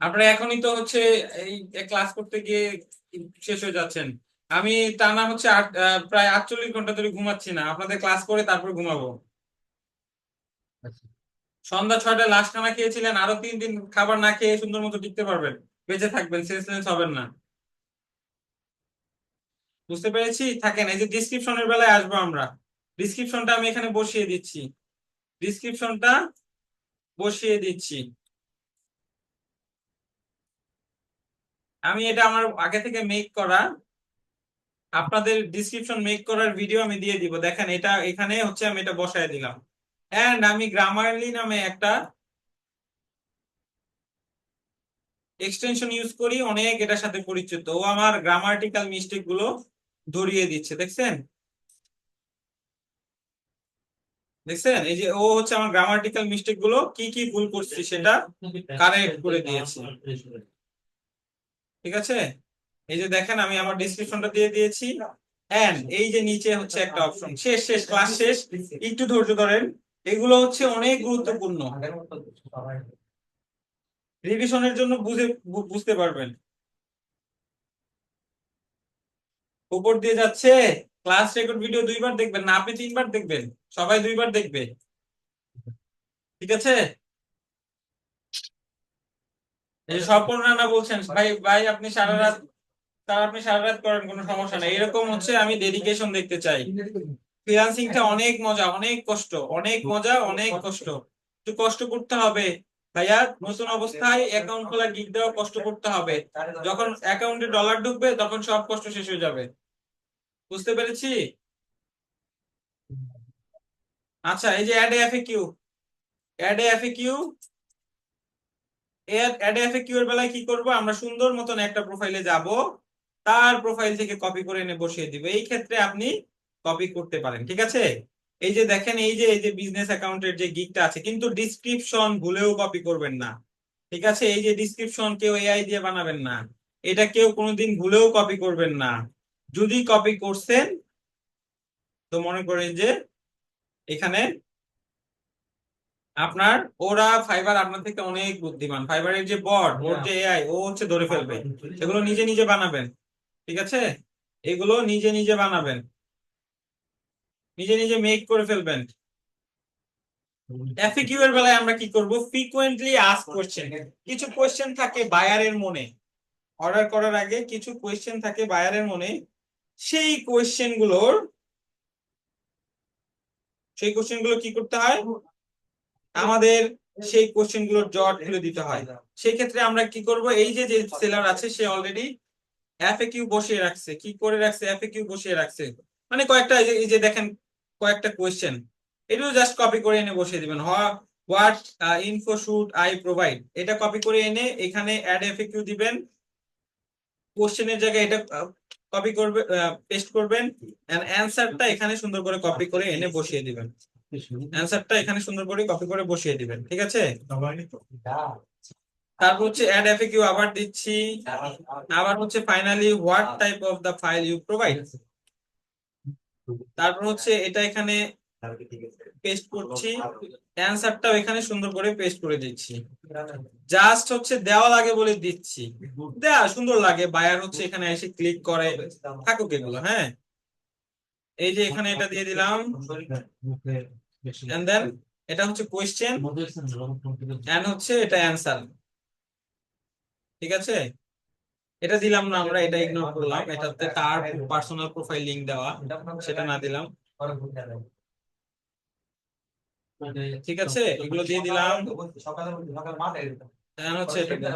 আপনারা এখনই তো হচ্ছে এই ক্লাস করতে গিয়ে শেষ হয়ে যাচ্ছেন। আমি টানা হচ্ছে প্রায় 48 ঘন্টা ধরে ঘুমাচ্ছি না, আপনাদের ক্লাস করে তারপর ঘুমাবো। সন্ধ্যা 6টায় লাস্ট খানা খেয়েছিলেন, আরো 3 দিন খাবার না খেয়ে সুন্দর মতো টিকতে পারবেন, বেঁচে থাকবেন, সেন্সলেস হবেন না। বুঝতে পেরেছি, থাকেন। এই যে ডিসক্রিপশনের বেলায় আসবো আমরা, ডিসক্রিপশনটা আমি এখানে বসিয়ে দিচ্ছি, ডিসক্রিপশনটা বসিয়ে দিচ্ছি। আমি এটা আমার আগে থেকে মেক করা, আপনাদের ডিসক্রিপশন মেক করার ভিডিও আমি দিয়ে দিব। দেখেন, এটা এখানে হচ্ছে আমি এটা বসায় দিলাম। এন্ড আমি গ্রামারলি নামে একটা এক্সটেনশন ইউজ করি, অনেক এটার সাথে পরিচিত। ও আমার গ্রামাটিক্যাল মিস্টেক গুলো ধরিয়ে দিচ্ছে, দেখছেন? দেখছেন, এই যে ও হচ্ছে আমার গ্রামাটিক্যাল মিস্টেক গুলো কি কি ভুল করছি সেটা কারেক্ট করে দিয়েছে, ঠিক আছে? এই যে দেখেন, আমি আমার ডিসক্রিপশনটা দিয়ে দিয়েছি। এন্ড এই যে নিচে হচ্ছে একটা অপশন, শেষ শেষ ক্লাস শেষ, একটু ধৈর্য ধরেন, এগুলো হচ্ছে অনেক গুরুত্বপূর্ণ, রিভিশনের জন্য বুঝতে পারবেন। উপর দিয়ে যাচ্ছে, ক্লাস রেকর্ড ভিডিও 2বার দেখবেন না, আপনি 3বার দেখবেন, সবাই 2বার দেখবে, ঠিক আছে? এই যে স্বপন রানা বলছেন, ভাই ভাই আপনি সারা রাত, আপনি সারা রাত করেন, কোনো সমস্যা নেই, এরকম হচ্ছে আমি ডেডিকেশন দেখতে চাই। ফ্রিল্যান্সিংটা অনেক মজা, অনেক কষ্ট, অনেক মজা, অনেক কষ্ট, একটু কষ্ট করতে হবে ভাইয়া। নতুন অবস্থায় অ্যাকাউন্ট খোলা, গিগ দেওয়া, কষ্ট করতে হবে। যখন অ্যাকাউন্টে ডলার ঢুকবে তখন সব কষ্ট শেষ হয়ে যাবে। বুঝতে পেরেছি। আচ্ছা, এই যে add FAQ, add FAQ, add FAQ এর বেলায় কি করব? আমরা সুন্দর মতন একটা প্রোফাইলে যাব, তার প্রোফাইল থেকে কপি করে এনে বসিয়ে দিব। এই ক্ষেত্রে আপনি কপি করতে পারেন, ঠিক আছে? এই যে দেখেন, এই যে বিজনেস অ্যাকাউন্টের যে গিগটা আছে, কিন্তু ডিসক্রিপশন ভুলেও কপি করবেন না, ঠিক আছে? এই যে ডিসক্রিপশন কেউ এআই দিয়ে বানাবেন না, এটা কেউ কোনোদিন ভুলেও কপি করবেন না। যদি কপি করছেন তো মনে করেন যে এখানে আপনার, ওরা ফাইবার আপনার থেকে অনেক বুদ্ধিমান, ফাইবারের যে বট, ওর যে এআই, ও হচ্ছে ধরে ফেলবে। এগুলো নিজে নিজে বানাবেন, ঠিক আছে? এগুলো নিজে নিজে বানাবেন, নিজে নিজে মেক করে ফেলবেন। এফএকিউ এর বেলায় আমরা কি করব? Frequently ask question. কিছু কোশ্চেন থাকে বায়ারের মনে, অর্ডার করার আগে কিছু কোশ্চেন থাকে বায়ারের মনে, সেই কোশ্চেন গুলোর সেই কোশ্চেন গুলো কি করতে হয়? আমাদের সেই কোশ্চেন গুলোর জট খুলে দিতে হয়। সেই ক্ষেত্রে আমরা কি করব? এই যে যে সেলার আছে, সে অলরেডি এফএকিউ বসিয়ে রাখছে। কি করে রাখছে? এফএকিউ বসিয়ে রাখছে, মানে কয়েকটা, এই যে দেখেন, কয়েকটা কোয়েশ্চেন, এগুলো জাস্ট কপি করে এনে বসিয়ে দিবেন। What info should I provide, এটা কপি করে এনে এখানে অ্যাড এফএকিউ দিবেন, কোশ্চেনের জায়গায় এটা কপি করবে, পেস্ট করবেন, এন্ড অ্যানসারটা এখানে সুন্দর করে কপি করে এনে বসিয়ে দিবেন। অ্যানসারটা এখানে সুন্দর করে কপি করে বসিয়ে দিবেন, ঠিক আছে? তারপর হচ্ছে অ্যাড এফএকিউ আবার দিচ্ছি, আবার হচ্ছে finally what type of the file you provide. তারপর হচ্ছে এটা এখানে পেস্ট করছি, অ্যান্সারটাও এখানে সুন্দর করে পেস্ট করে দিচ্ছি। জাস্ট হচ্ছে দেওয়া লাগে বলে দিচ্ছি, দেয়া সুন্দর লাগে, বায়ার হচ্ছে এখানে এসে ক্লিক করে, থাকুক এগুলো। হ্যাঁ, এই যে এখানে এটা দিয়ে দিলাম, এন্ড দেন এটা হচ্ছে কোয়েশ্চেন, এন্ড হচ্ছে এটা অ্যান্সার। ঠিক আছে, এটা দিলাম না আমরা, এটা ইগনোর করলাম, এটাতে তার পার্সোনাল প্রোফাইল লিংক দেওয়া, সেটা না দিলাম। ঠিক আছে, এগুলো দিয়ে দিলাম, and হচ্ছে এটা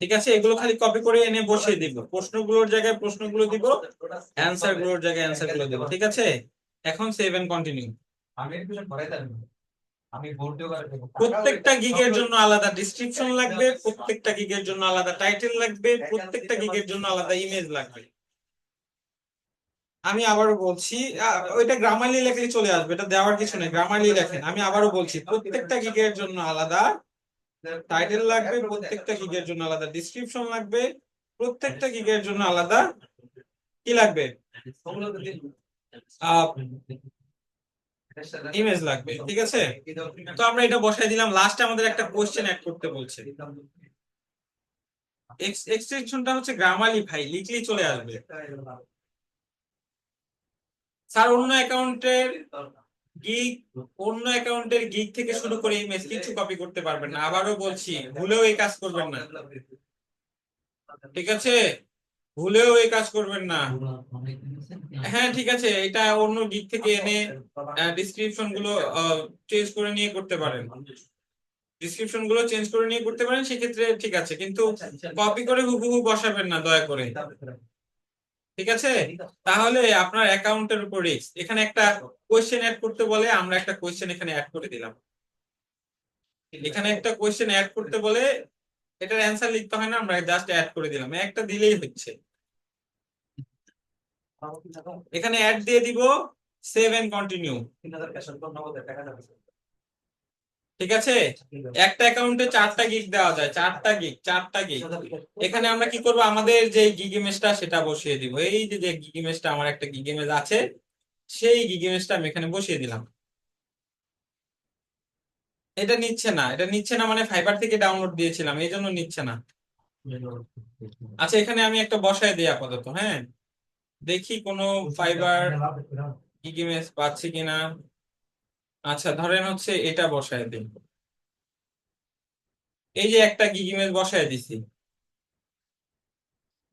ঠিক আছে, এগুলো খালি কপি করে এনে বসিয়ে দিব, প্রশ্নগুলোর জায়গায় প্রশ্নগুলো দিব, অ্যান্সার গুলোর জায়গায় অ্যান্সার গুলো দিব। ঠিক আছে, এখন সেভ এন্ড কন্টিনিউ। প্রত্যেকটা গিগের জন্য আলাদা ডিসক্রিপশন লাগবে, প্রত্যেকটা গিগের জন্য আলাদা টাইটেল লাগবে, প্রত্যেকটা গিগের জন্য আলাদা ইমেজ লাগবে। আমি আবারও বলছি, ওইটা গ্রামারলি লেখলে চলে আসবে, এটা দেওয়ার কিছু নেই, গ্রামারলি লেখেন। আমি আবারও বলছি, প্রত্যেকটা গিগের জন্য আলাদা টাইটেল লাগবে, প্রত্যেকটা গিগের জন্য আলাদা ডিসক্রিপশন লাগবে, প্রত্যেকটা গিগের জন্য আলাদা কি লাগবে, ইমেজ লাগবে। ঠিক আছে, তো আমরা এটা বসাই দিলাম। লাস্টে আমাদের একটা কোশ্চেন অ্যাড করতে বলছে, এক্সটেনশনটা হচ্ছে গ্রামারলি, ভাই লিখলেই চলে আসবে। স্যার গিগ অন্য অ্যাকাউন্টের গিগ থেকে শুরু করে ইমেজ কিছু কপি করতে পারবেন না, আবারও বলছি, ভুলেও এই কাজ করবেন না। ঠিক আছে, ভুলেও এই কাজ করবেন না। হ্যাঁ ঠিক আছে, এটা অন্য গিগ থেকে এনে ডিসক্রিপশন গুলো চেঞ্জ করে নিয়ে করতে পারেন, ডিসক্রিপশন গুলো চেঞ্জ করে নিয়ে করতে পারেন, সেক্ষেত্রে ঠিক আছে, কিন্তু কপি করে হুবহু বসাবেন না দয়া করে। ঠিক আছে, তাহলে আপনার অ্যাকাউন্টের উপর রিস্ক। এখানে একটা কোয়েশ্চেন অ্যাড করতে বলে, আমরা একটা কোয়েশ্চেন এখানে অ্যাড করে দিলাম, এখানে একটা কোয়েশ্চেন অ্যাড করতে বলে, এটার অ্যান্সার লিখতে হয় না, আমরা জাস্ট অ্যাড করে দিলাম, একটা দিলেই হচ্ছে। এখানে অ্যাড দিয়ে দিব, সেভ এন্ড কন্টিনিউ। ঠিক আছে, একটা অ্যাকাউন্টে 4টা গিগ দেওয়া যায়, 4টা গিগ। এখানে আমরা কি করব, আমাদের যে গিগ ইমেজটা সেটা বসিয়ে দিব। এই যে যে গিগ ইমেজটা, আমার একটা গিগ ইমেজ আছে, সেই গিগ ইমেজটা আমি এখানে বসিয়ে দিলাম। এটা নিচ্ছে না, এটা নিচ্ছে না মানে ফাইবার থেকে ডাউনলোড দিয়েছিলাম এই জন্য নিচ্ছে না। আচ্ছা, এখানে আমি একটা বসায় দিই আপাতত। হ্যাঁ, দেখি কোনো ফাইবার গিগ ইমেজ পাচ্ছি কিনা। আচ্ছা, ধরেন হচ্ছে এটা বসায় দিই, এই যে একটা গিগ ইমেজ বসায় দিছি,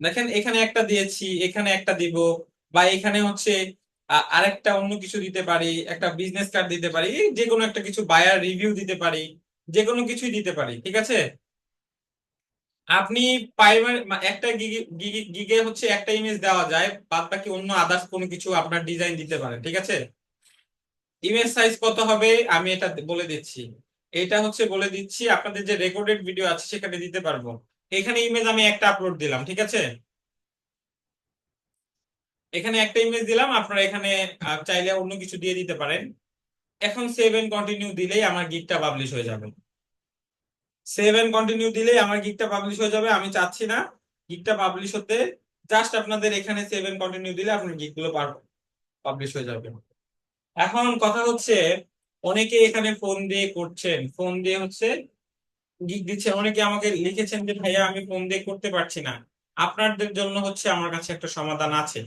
দেখেন এখানে একটা দিয়েছি, এখানে একটা দিব, বা এখানে হচ্ছে আরেকটা অন্য কিছু দিতে পারি, একটা বিজনেস কার্ড দিতে পারি, যে কোনো একটা কিছু, বায়ার রিভিউ দিতে পারি, যে কোনো কিছুই দিতে পারি। ঠিক আছে, আপনি প্রাইমারি একটা গিগে হচ্ছে একটা ইমেজ দেওয়া যায়, বাদ বাকি অন্য আদার্স কোনো কিছু আপনার ডিজাইন দিতে পারেন। ঠিক আছে, ইমেজ সাইজ কত হবে আমি এটা বলে দিচ্ছি, এটা হচ্ছে বলে দিচ্ছি, আপনাদের যে রেকর্ডেড ভিডিও আছে সেখানে দিতে পারবো। এখানে ইমেজ আমি একটা আপলোড দিলাম। ঠিক আছে, এখানে একটা ইমেজ দিলাম, আপনারা এখানে চাইলে অন্য কিছু দিয়ে দিতে পারেন। এখন সেভ এন্ড কন্টিনিউ দিলেই আমার গিগটা পাবলিশ হয়ে যাবে, সেভ এন্ড কন্টিনিউ দিলেই আমার গিগটা পাবলিশ হয়ে যাবে। আমি চাচ্ছি না গিগটা পাবলিশ হতে, জাস্ট আপনাদের এখানে সেভ এন্ড কন্টিনিউ দিলে আপনার গিগ গুলো পাবলিশ হয়ে যাবে। এখন কথা হচ্ছে, অনেকে এখানে ফোন দিয়ে করছেন, ফোন দিয়ে হচ্ছে গিগ দিচ্ছে, অনেকে আমাকে লিখেছেন যে ভাইয়া আমি ফোন দিয়ে করতে পারছি না। আপনাদের জন্য হচ্ছে আমার কাছে একটা সমাধান আছে।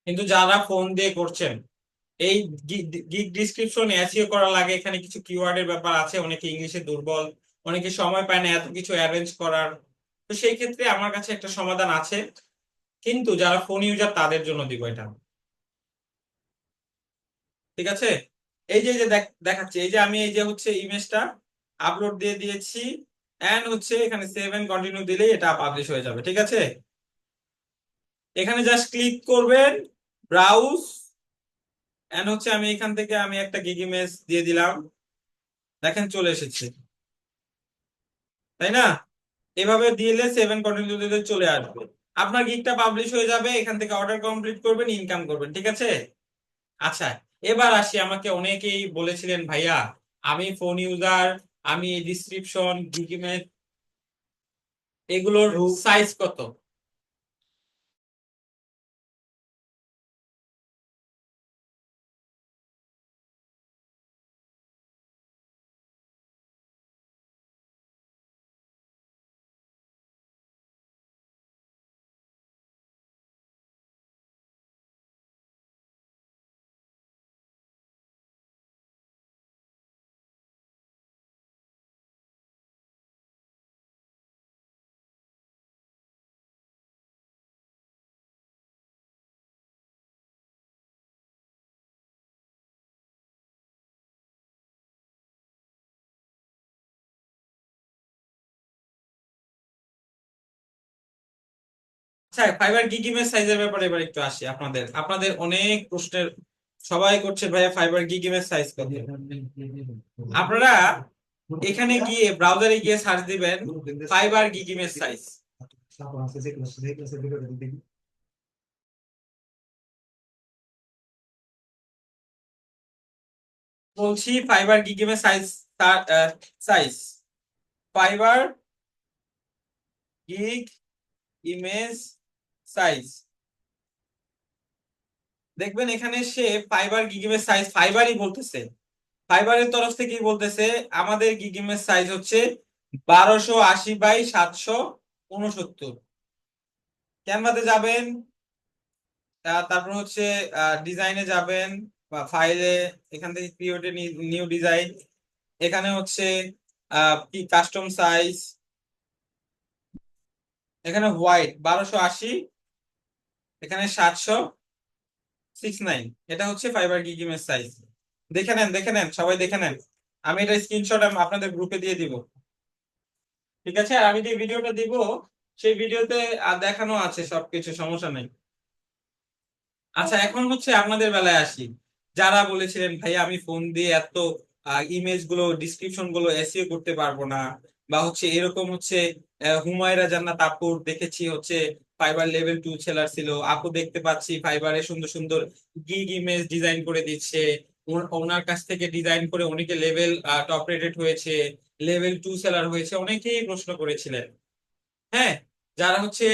কিন্তু যারা ফোন দিয়ে করছেন, এই গিগ ডিসক্রিপশন এসইও করা লাগে, এখানে কিছু কিওয়ার্ডের ব্যাপার আছে, অনেকে ইংলিশে দুর্বল, অনেকে সময় পায় না এত কিছু অ্যারেঞ্জ করার। তো সেই ক্ষেত্রে আমার কাছে একটা সমাধান আছে, কিন্তু যারা ফোন ইউজার তাদের জন্য দিব এটা। ঠিক আছে, এই যে এই যে দেখাচ্ছি, এই যে আমি এই যে হচ্ছে ইমেজটা আপলোড দিয়ে দিয়েছি, এন্ড হচ্ছে এখানে সেভ এন্ড কন্টিনিউ দিলেই এটা পাবলিশ হয়ে যাবে। ঠিক আছে, এখানে জাস্ট ক্লিক করবেন, ব্রাউজ, এন্ড হচ্ছে আমি এখান থেকে আমি একটা গিগ ইমেজ দিয়ে দিলাম, দেখেন চলে এসেছে, তাই না? এভাবে দিলে সেভেন কন্টিনিউ দিলে চলে আসবে, আপনার গিগটা পাবলিশ হয়ে যাবে, এখান থেকে অর্ডার কমপ্লিট করবেন, ইনকাম করবেন। ঠিক আছে, আচ্ছা, এবার আসি, আমাকে অনেকেই বলেছিলেন ভাইয়া আমি ফোন ইউজার, আমি ডিসক্রিপশন গিগ ইমেজ এগুলোর সাইজ কত? আচ্ছা, ফাইবার গিগ ইমেজ সাইজের ব্যাপারে এবার একটু আসি। আপনাদের আপনাদের অনেক প্রশ্নের সবাই করছে ভাইয়া ফাইবার গিগ ইমেজ সাইজ কত। আপনারা এখানে গিয়ে ব্রাউজারে গিয়ে সার্চ দিবেন ফাইবার গিগ ইমেজ সাইজ। বলছি fibre gig image size, size fibre gig image size দেখবেন এখানে সে ফাইবার গিগ ইমেজ সাইজ ফাইবারই বলতেছে, ফাইবারের তরফ থেকেই বলতেছে আমাদের গিগ ইমেজ সাইজ হচ্ছে 1280 বাই 769। ক্যানভাতে যাবেন, তারপর হচ্ছে ডিজাইনে যাবেন বা ফাইলে, এখান থেকে ক্রিয়েট নিউ ডিজাইন, এখানে হচ্ছে কি কাস্টম সাইজ, এখানে হোয়াইট 1280, এখানে 769। এটা হচ্ছে ফাইবার গিগ ইমেজ সাইজ। দেখে নেন, দেখে নেন, সবাই দেখে নেন। আমি এটা স্ক্রিনশট আপনাদের গ্রুপে দিয়ে দিব, ঠিক আছে? আর আমি যে ভিডিওটা দিব সেই ভিডিওতে দেখানো আছে সবকিছু, সমস্যা নাই। আচ্ছা, এখন হচ্ছে আপনাদের বেলায় আসি। যারা বলেছিলেন ভাই আমি ফোন দিয়ে এত ইমেজ গুলো ডিসক্রিপশন গুলো এসইও করতে পারবো না, বা হচ্ছে এরকম হচ্ছে হুমায়রা জান্নাত আপুর দেখেছি হচ্ছে ফাইবার লেভেল 2 সেলার ছিল, আপু দেখতে পাচ্ছি ফাইবারে সুন্দর সুন্দর গিগ ইমেজ ডিজাইন করে দিচ্ছে, ওনার কাছ থেকে ডিজাইন করে অনেকে লেভেল টপ রেটেড হয়েছে, লেভেল 2 সেলার হয়েছে, অনেকেই প্রশ্ন করেছিলেন। হ্যাঁ, যারা হচ্ছে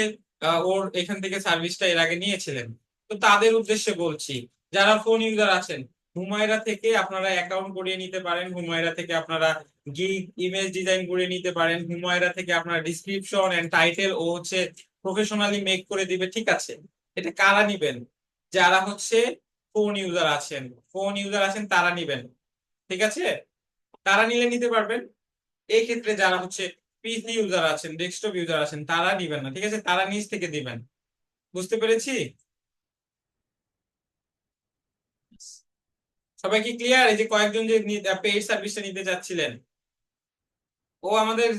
ওর এখান থেকে সার্ভিসটা এর আগে নিয়েছিলেন। তো তাদের উদ্দেশ্যে বলছি, যারা ফোন ইউজার আছেন, হুমায়রা থেকে আপনারা অ্যাকাউন্ট করিয়ে নিতে পারেন, হুমায়রা থেকে আপনারা গিগ ইমেজ ডিজাইন করে নিতে পারেন, হুমায়রা থেকে আপনারা ডিসক্রিপশন এন্ড টাইটেল ও হচ্ছে প্রফেশনালি মেক করে দিবে, ঠিক আছে? এটা কারা নিবেন? যারা হচ্ছে ফোন ইউজার আছেন, ফোন ইউজার আছেন তারা নিবেন, ঠিক আছে? তারা নিলে নিতে পারবেন। এই ক্ষেত্রে যারা হচ্ছে পিসি ইউজার আছেন, ডেস্কটপ ইউজার আছেন তারা দিবেন না, ঠিক আছে? তারা নিজ থেকে দিবেন। বুঝতে পেরেছি? সবাই কি ক্লিয়ার? এই যে কয়েকজন যে পেইড সার্ভিসটা নিতে চাচ্ছিলেন, ও আমাদের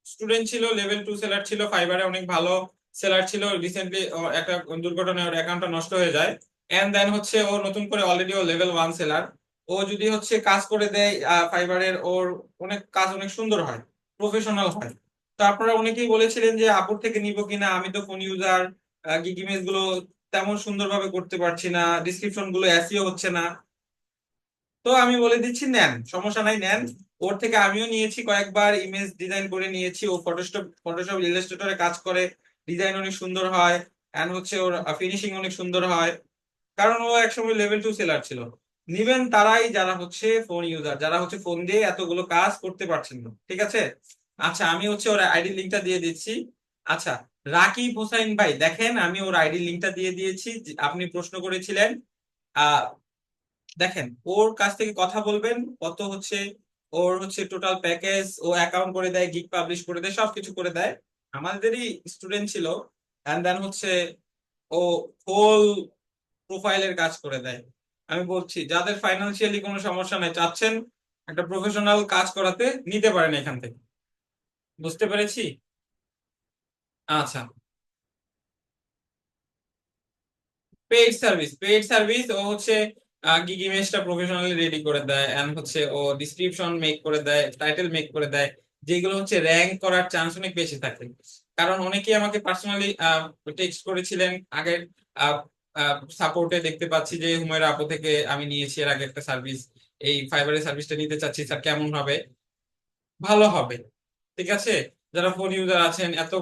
স্টুডেন্ট ছিল, লেভেল 2 সেলার ছিল, ফাইবারে অনেক ভালো সেলার ছিল। রিসেন্টলি একটা দুর্ঘটনায় ওর অ্যাকাউন্টটা নষ্ট হয়ে যায়, এন্ড দেন হচ্ছে ও নতুন করে অলরেডি ও লেভেল 1 সেলার। ও যদি হচ্ছে কাজ করে দেয় ফাইবারের, ওর অনেক কাজ অনেক সুন্দর হয়, প্রফেশনাল হয়। তো আপনারা অনেকেই বলেছিলেন যে আপুর থেকে নিব কিনা, আমি তো ফোন ইউজার, গিগ ইমেজ গুলো তেমন সুন্দরভাবে করতে পারছি না, ডিসক্রিপশন গুলো এসইও হচ্ছে না। তো আমি বলে দিচ্ছি নেন, সমস্যা নাই, নেন। ওর থেকে আমিও নিয়েছি, কয়েকবার ইমেজ ডিজাইন করে নিয়েছি। ও ফটোশপ ইলাস্ট্রেটরে কাজ করে, ডিজাইন অনেক সুন্দর হয়, এন্ড হচ্ছে ওর ফিনিশিং অনেক সুন্দর হয়, কারণ ও একসময় লেভেল 2 সেলার ছিল। নিবেন তারাই যারা হচ্ছে ফোন ইউজার, যারা হচ্ছে ফোন দিয়ে এতগুলো কাজ করতে পারছেন না, ঠিক আছে? আচ্ছা, আমি হচ্ছে ওর আইডি লিঙ্কটা দিয়ে দিচ্ছি। আচ্ছা, রাকিব হোসাইন ভাই দেখেন, আমি ওর আইডি লিঙ্কটা দিয়ে দিয়েছি, আপনি প্রশ্ন করেছিলেন। দেখেন, ওর কাছ থেকে কথা বলবেন কত হচ্ছে ওর হচ্ছে টোটাল প্যাকেজ, ও অ্যাকাউন্ট করে দেয়, গিগ পাবলিশ করে দেয়, সবকিছু করে দেয়, আমাদেরই স্টুডেন্ট ছিল। এন্ড দেন হচ্ছে ও হোল প্রোফাইলের কাজ করে দেয়। আমি বলছি যাদের ফাইনান্সিয়ালি কোনো সমস্যা নেই, চাচ্ছেন একটা প্রফেশনাল কাজ করাতে, নিতে পারেন এখান থেকে। বুঝতে পেরেছি? আচ্ছা, পেইড সার্ভিস, পেইড সার্ভিস ও হচ্ছে গিগ ইমেজটা প্রফেশনালি রেডি করে দেয়, এন্ড হচ্ছে ও ডিসক্রিপশন মেক করে দেয়, টাইটেল মেক করে দেয়, যেগুলো হচ্ছে র্যাঙ্ক করার চান্স অনেক বেশি থাকে। কারণ অনেকেই আমাকে পার্সোনালি টেক্সট করেছিলেন আগের সাপোর্টে, দেখতে পাচ্ছি যে হুমায়রা আপু থেকে আমি নিয়েছি এর আগে একটা সার্ভিস, এই ফাইবারের সার্ভিসটা নিতে চাচ্ছি স্যার, কেমন হবে? ভালো হবে। ঠিক আছে, যারা ফোন ইউজার আছেন, এত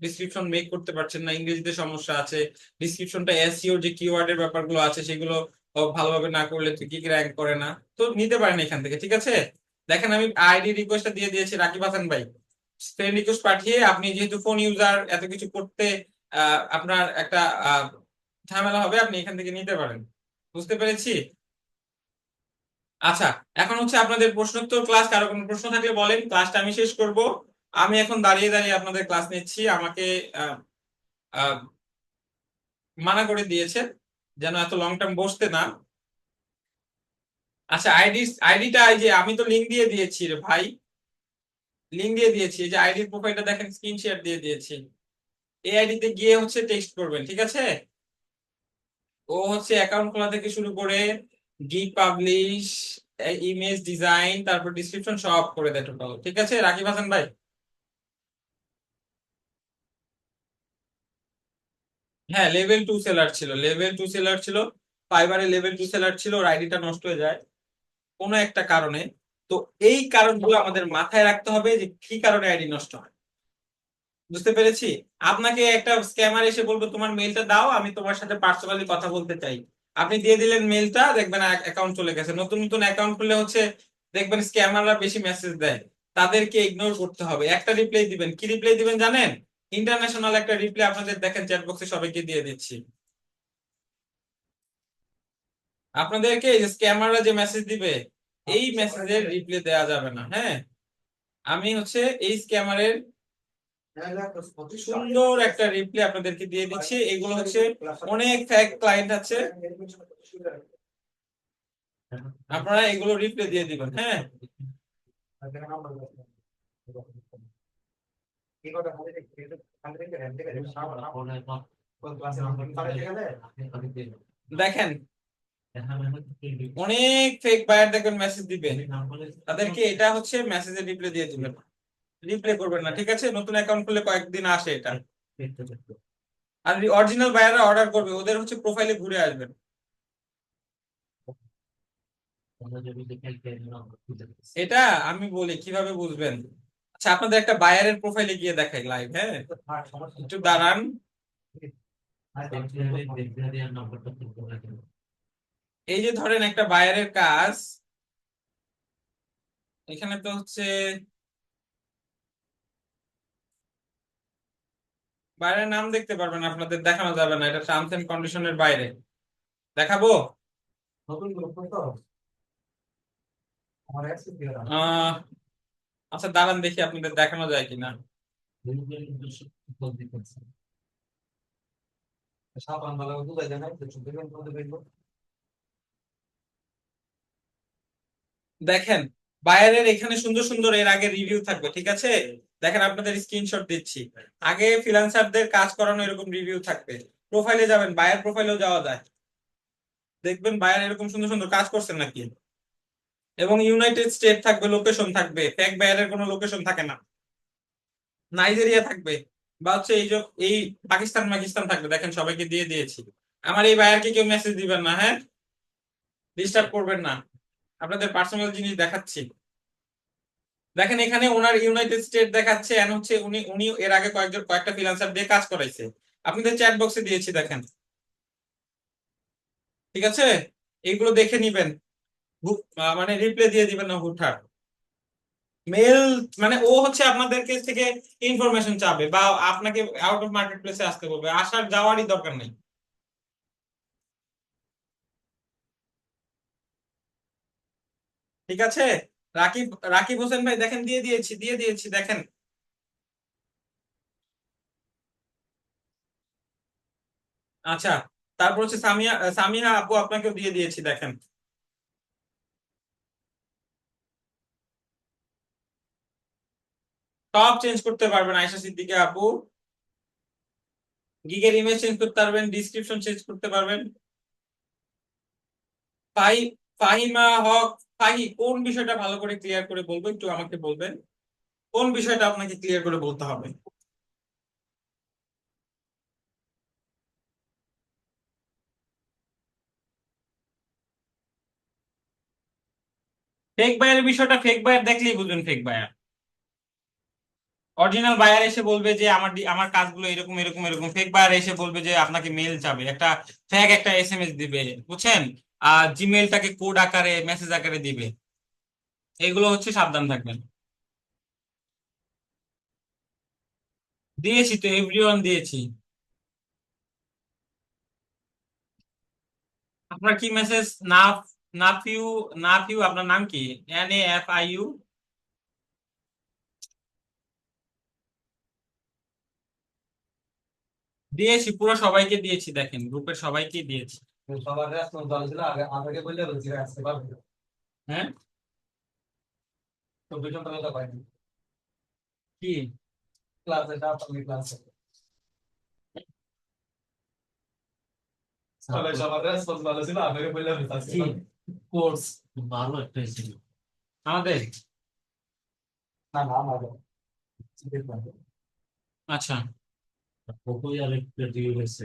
ডিসক্রিপশন মেক করতে পারছেন না, ইংরেজিতে সমস্যা আছে, ডিসক্রিপশনটা এসইও যে কিওয়ার্ডের ব্যাপারগুলো আছে সেগুলো ভালোভাবে না করলে তো কি র্যাঙ্ক করে না, তো নিতে পারেন এখান থেকে। ঠিক আছে, দেখেন আমি আইডি রিকোয়েস্টটা দিয়ে দিয়েছি রাকিব হাসান ভাই। ফ্রেন্ড রিকোয়েস্ট পাঠিয়ে আপনি যেহেতু ফোন ইউজার, এত কিছু করতে আপনার একটা আহ, ঝামেলা হবে, আপনি এখান থেকে নিতে পারেন। বুঝতে পেরেছি। আচ্ছা, এখন হচ্ছে আপনাদের প্রশ্নোত্তর ক্লাস। কারো কোনো প্রশ্ন থাকলে বলেন, ক্লাসটা আমি শেষ করব। আমি এখন দাঁড়িয়ে দাঁড়িয়ে আপনাদের ক্লাস নিচ্ছি, আমাকে আহ, আহ, মানা করে দিয়েছে যেন এত লং টার্ম বসতে না। আচ্ছা, আইডিটা এই যে আমি তো লিংক দিয়ে দিয়েছি রে ভাই, লিংক দিয়ে দিয়েছি, এই যে আইডির প্রোফাইলটা দেখেন, স্ক্রিন শেয়ার দিয়ে দিয়েছি। এই আইডিতে গিয়ে হচ্ছে টেক্সট করবেন। ঠিক আছে, ও হচ্ছে অ্যাকাউন্ট খোলা থেকে শুরু করে গিগ পাবলিশ, ইমেজ ডিজাইন, তারপর ডিসক্রিপশন সব করে দেয় টোটাল। ঠিক আছে রাকিব হাসান ভাই। হ্যাঁ, লেভেল 2 সেলার ছিল, লেভেল 2 সেলার ছিল। ফাইবারে লেভেল 2 সেলার ছিল, ওর আইডিটা নষ্ট হয়ে যায় কোনো একটা কারণে। তো এই কারণগুলো আমাদের মাথায় রাখতে হবে যে কি কারণে আইডি নষ্ট হয়। বুঝতে পেরেছি। আপনাকে একটা স্ক্যামার এসে বলবে তোমার মেইলটা দাও, আমি তোমার সাথে পার্সোনালি কথা বলতে চাই। আপনি দিয়ে দিলেন মেইলটা, দেখবেন অ্যাকাউন্ট চলে গেছে। নতুন নতুন অ্যাকাউন্ট খুললে হচ্ছে দেখবেন স্ক্যামাররা বেশি মেসেজ দেয়, তাদেরকে ইগনোর করতে হবে। একটা রিপ্লাই দিবেন, কি রিপ্লাই দিবেন জানেন? ইন্টারন্যাশনাল একটা রিপ্লাই আপনাদের দেখেন চ্যাট বক্সে সবাইকে দিয়ে দিচ্ছি। আপনাদেরকে এই যে স্ক্যামাররা যে মেসেজ দিবে, এই মেসেজের রিপ্লাই দেওয়া যাবে না। হ্যাঁ, আমি হচ্ছে এই স্ক্যামারের সুন্দর একটা রিপ্লাই আপনাদেরকে দিয়ে দিচ্ছি। এগুলো হচ্ছে অনেক ফেক ক্লায়েন্ট আছে, আপনারা এগুলো রিপ্লাই দিয়ে দিবেন। হ্যাঁ, দেখেন অনেক ফেক বায়ার দেখবেন মেসেজ দিবে, তাদেরকে এটা হচ্ছে মেসেজের রিপ্লাই দিয়ে দিবেন, রিপ্লাই করবেন না। ঠিক আছে, নতুন অ্যাকাউন্ট খুললে কয়েকদিন আসে এটা। আর অরিজিনাল বায়াররা অর্ডার করবে, ওদের হচ্ছে প্রোফাইলে ঘুরে আসবেন। এটা আমি বলি কিভাবে বুঝবেন। আচ্ছা, আপনাদের একটা বায়ারের প্রোফাইলে গিয়ে দেখাই লাইভ। হ্যাঁ, একটু দাঁড়ান। এই যে ধরেন একটা বায়ারের কাজ, এখানে তো হচ্ছে বায়ারের নাম দেখতে পারবেন, আপনাদের দেখানো যাবে না, এটা টার্মস এন্ড কন্ডিশনের বাইরে। দেখাবো। আহ আচ্ছা দাঁড়ান, দেখি আপনাদের দেখানো যায় কিনা। দেখেন, বায়ারের এখানে সুন্দর সুন্দর এর আগে রিভিউ থাকবে। ঠিক আছে, দেখেন আপনাদের স্ক্রিনশট দিচ্ছি। আগে ফ্রিল্যান্সারদের কাজ করানো এরকম রিভিউ থাকবে। প্রোফাইলে যাবেন, বায়ার প্রোফাইলেও যাওয়া যায়, দেখবেন বায়ার এরকম সুন্দর সুন্দর কাজ করছেন নাকি। এবং ইউনাইটেড স্টেট থাকবে, লোকেশন থাকবে, ফেক বায়ারের কোনো লোকেশন থাকে না। নাইজেরিয়া থাকবে, বা হচ্ছে এই যে এই পাকিস্তান পাকিস্তান থাকবে। দেখেন সবাইকে দিয়ে দিয়েছি। আমার এই বায়ারকে কেউ মেসেজ দিবেন না, হ্যাঁ, ডিস্টার্ব করবেন না, আপনাদের পার্সোনাল জিনিস দেখাচ্ছি। দেখেন এখানে ওনার ইউনাইটেড স্টেট দেখাচ্ছে, এন্ড হচ্ছে উনি উনি এর আগে কয়েকটা ফ্রিল্যান্সার দিয়ে কাজ করাইছে। আপনাদের চ্যাট বক্সে দিয়েছি, দেখেন। ঠিক আছে, এগুলো দেখে নিবেন। মানে রিপ্লাই দিয়ে দিবেন না হুটহাট। মেল মানে ও হচ্ছে আপনাদের কাছ থেকে ইনফরমেশন চাবে, বা আপনাকে আউট অফ মার্কেট প্লেসে আসতে বলবে, আসার যাওয়ারই দরকার নেই। ঠিক আছে, রাকিব রাকিব হোসেন ভাই দেখেন, দিয়ে দিয়েছি দেখেন। আচ্ছা, তারপর হচ্ছে সামিয়া সামিয়া আপু আপনাকেও দিয়ে দিয়েছি, দেখেন। সব চেঞ্জ করতে পারবেন আয়শা সিদ্দিকা আপু। গিগের ইমেজ চেঞ্জ করতে পারবেন, ডিসক্রিপশন চেঞ্জ করতে পারবেন। ফাহি ফাহিমা হক, ফাহি কোন বিষয়টা ভালো করে ক্লিয়ার করে বলবো, একটু আমাকে বলবেন কোন বিষয়টা আপনাকে ক্লিয়ার করে বলতে হবে। ফেক বায়ারের বিষয়টা, ফেক বায়ার দেখলেই বুঝবেন ফেক বায়ার। অরিজিনাল বায়ার এসে বলবে যে আমার কাজগুলো এরকম এরকম এরকম, ফেক বায়ার এসে বলবে যে আপনাকে মেল যাবে, একটা ফেক একটা এসএমএস দিবে, বুঝছেন? আর জিমেলটাকে কোড আকারে মেসেজ আকারে দিবে। এগুলো হচ্ছে, সাবধান থাকবেন। দিয়েছি তো, এভরিওয়ান দিয়েছি। আপনার কি মেসেজ? নাফিউ, নাফিউ আপনার নাম কি? NAFIU। দিয়েছি, পুরো সবাইকে দিয়েছি, দেখেন গ্রুপের সবাইকে দিয়েছি। সবার রেসপন্স ভালো ছিল, আগে আমাকে বললে বলছি আসতে পারবে না। হ্যাঁ, 24 ঘন্টা কথা পাইনি কি? ক্লাসে, আমি ক্লাসে সবাই, সবার রেসপন্স ভালো ছিল, আমাকে বললে বলছি আসতে কি পারবে। কোর্স ভালো একটা ছিল। আমাদের? না না আমাদের আচ্ছা, কতই আর একটা দিয়ে গেছে।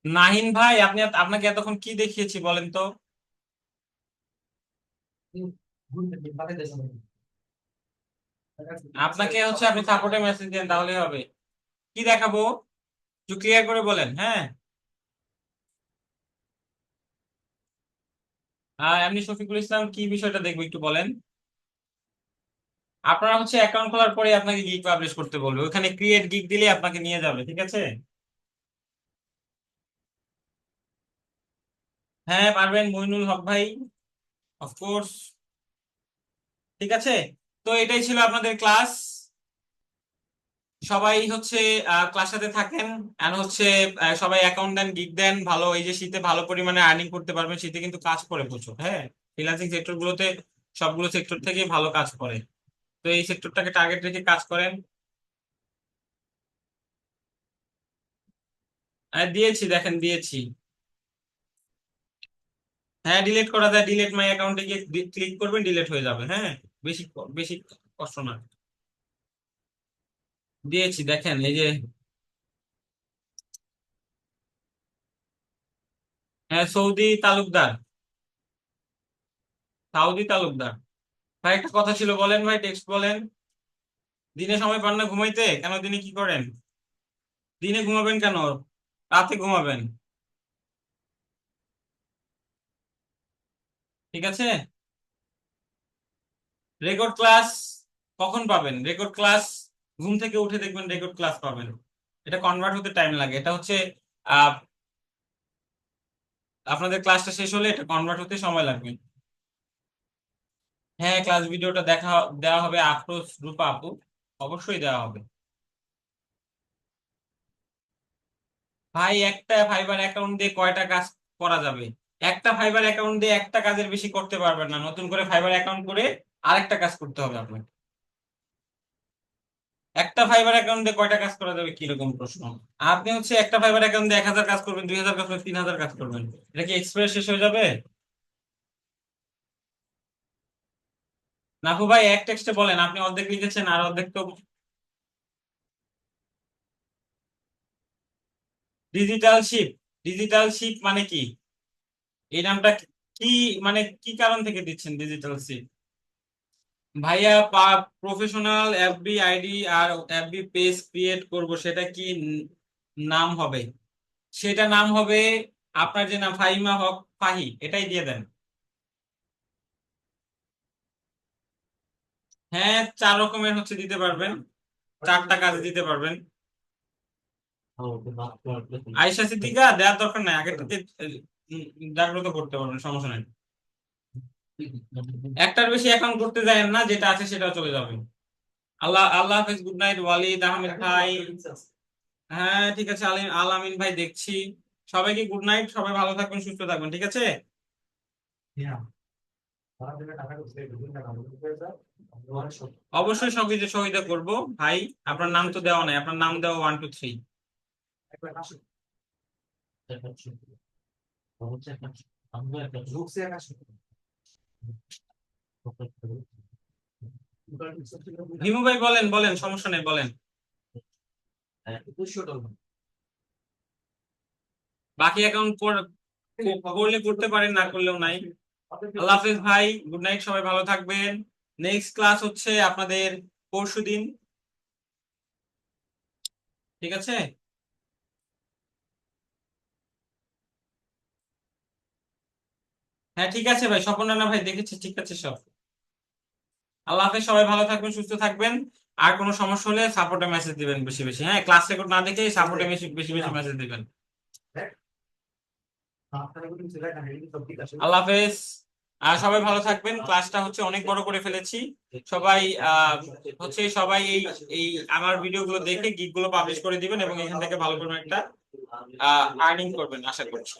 নাহিন ভাই, আপনাকে এতক্ষণ কি দেখিয়েছি বলেন তো? আপনাকে হচ্ছে, আপনি সাপোর্টে মেসেজ দেন তাহলে হবে। কি দেখাবো একটু ক্লিয়ার করে বলেন, হ্যাঁ? এমনি শফিকুল ইসলাম, কি বিষয়টা দেখবো একটু বলেন। আপনারা হচ্ছে অ্যাকাউন্ট খোলার পরে আপনাকে গিগ পাবলিশ করতে বলবে, ওখানে ক্রিয়েট গিগ দিলে আপনাকে নিয়ে যাবে, ঠিক আছে? হ্যাঁ পারবেন, মইনুল হক ভাই, অফকোর্স। ঠিক আছে, তো এটাই ছিল আপনাদের ক্লাস। সবাই হচ্ছে ক্লাসটাতে থাকেন, আর হচ্ছে সবাই অ্যাকাউন্ট দেন, গিগ দেন, ভালো এই যে শীতে ভালো পরিমাণে আর্নিং করতে পারবেন, শীতে কিন্তু কাজ করে প্রচুর, হ্যাঁ। ফ্রিল্যান্সিং সেক্টর গুলোতে সবগুলো সেক্টর থেকে ভালো কাজ করে, তো এই সেক্টরটাকে টার্গেট রেখে কাজ করেন। দিয়েছি, দেখেন দিয়েছি। হ্যাঁ ডিলিট করা যায়, ডিলিট মাই অ্যাকাউন্টে গিয়ে ক্লিক করবেন, ডিলিট হয়ে যাবে, হ্যাঁ। বেশি বেশি কষ্ট না। দিয়েছি, দেখেন এই যে। হ্যাঁ, সৌদি তালুকদার, সাউদি তালুকদার। ভাই একটা কথা ছিল, বলেন ভাই, টেক্সট বলেন। দিনে সময় পান না ঘুমাইতে? কেন দিনে কি করেন? দিনে ঘুমাবেন কেন, রাতে ঘুমাবেন, ঠিক আছে? রেকর্ড ক্লাস কখন পাবেন? রেকর্ড ক্লাস ঘুম থেকে উঠে দেখবেন রেকর্ড ক্লাস পাবেন। এটা কনভার্ট হতে টাইম লাগে, এটা হচ্ছে আহ আপনাদের ক্লাসটা শেষ হলে এটা কনভার্ট হতে সময় লাগবে। হ্যাঁ, ক্লাস ভিডিওটা দেওয়া হবে আফরোজ রূপা আপু, অবশ্যই দেওয়া হবে। ভাই একটা ফাইবার অ্যাকাউন্ট দিয়ে কয়টা কাজ করা যাবে? একটা ফাইবার অ্যাকাউন্ট দিয়ে একটা কাজের বেশি করতে পারবেন না, নতুন করে ফাইবার অ্যাকাউন্ট করে আরেকটা কাজ করতে হবে আপনাকে। একটা ফাইবার অ্যাকাউন্ট দিয়ে কয়টা কাজ করা যাবে, কিরকম প্রশ্ন! আপনি হচ্ছে একটা ফাইবার অ্যাকাউন্ট দিয়ে 1000 কাজ করবেন, 2000 কাজ করবেন, 3000 কাজ করবেন, এটা কি এক্সপ্রেস শেষ হয়ে যাবে? নাফু ভাই এক টেক্সটে বলেন, আপনি অর্ধেক লিখেছেন আর অর্ধেক তো। ডিজিটাল শিপ, ডিজিটাল শিপ মানে কি? এই নামটা কি, মানে কি কারণ থেকে দিচ্ছেন ডিজিটাল শিপ? ভাইয়া, প্রফেশনাল এফবি আইডি আর এফবি পেজ ক্রিয়েট করব, সেটা কি নাম হবে? সেটা নাম হবে আপনার যে নাম, ফাহিমা হক ফাহি, এটাই দিয়ে দেন। হ্যাঁ, 4 রকমের হচ্ছে দিতে পারবেন, 4টা কাজ দিতে পারবেন। আয়েশা সিদ্দিকা দেওয়ার দরকার নাই, আগে থেকে জাগ্রত করতে পারবেন, সমস্যা নাই। একটার বেশি অ্যাকাউন্ট করতে যায় না, যেটা আছে সেটা চলে যাবে। আল্লাহ আল্লাহ হাফেজ, গুড নাইট ওয়ালিদ আহমেদ ভাই। হ্যাঁ ঠিক আছে, আলামিন ভাই দেখছি। সবাইকে গুড নাইট, সবাই ভালো থাকবেন, সুস্থ থাকবেন, ঠিক আছে? অবশ্যই সঙ্গীতে সহযোগিতা করব। ভাই আপনার নাম তো দেওয়া নাই, আপনার নাম দেওয়া 1 2 3। হিমু ভাই বলেন, বলেন, সমস্যা নেই, বলেন। বাকি অ্যাকাউন্ট করলে করতে পারেন, না করলেও নাই। আল্লাহ হাফেজ ভাই, গুড নাইট, সবাই ভালো থাকবেন। নেক্সট ক্লাস হচ্ছে আপনাদের পরশুদিন, ঠিক আছে? হ্যাঁ ঠিক আছে ভাই, স্বপন রানা ভাই দেখেছি, ঠিক আছে সব। আল্লাহ হাফেজ, সবাই ভালো থাকবেন, সুস্থ থাকবেন। আর কোনো সমস্যা হলে সাপোর্টে মেসেজ দিবেন বেশি বেশি, হ্যাঁ ক্লাস রেকর্ড না দেখে সাপোর্টে বেশি বেশি বেশি মেসেজ দিবেন। আল্লাহ হাফেজ। আর সবাই ভালো থাকবেন, ক্লাসটা হচ্ছে অনেক বড় করে ফেলেছি। সবাই সবাই এই এই আমার ভিডিওগুলো দেখে গিগ গুলো পাবলিশ করে দিবেন এবং এখান থেকে ভালো করে একটা আর্নিং করবেন আশা করছি।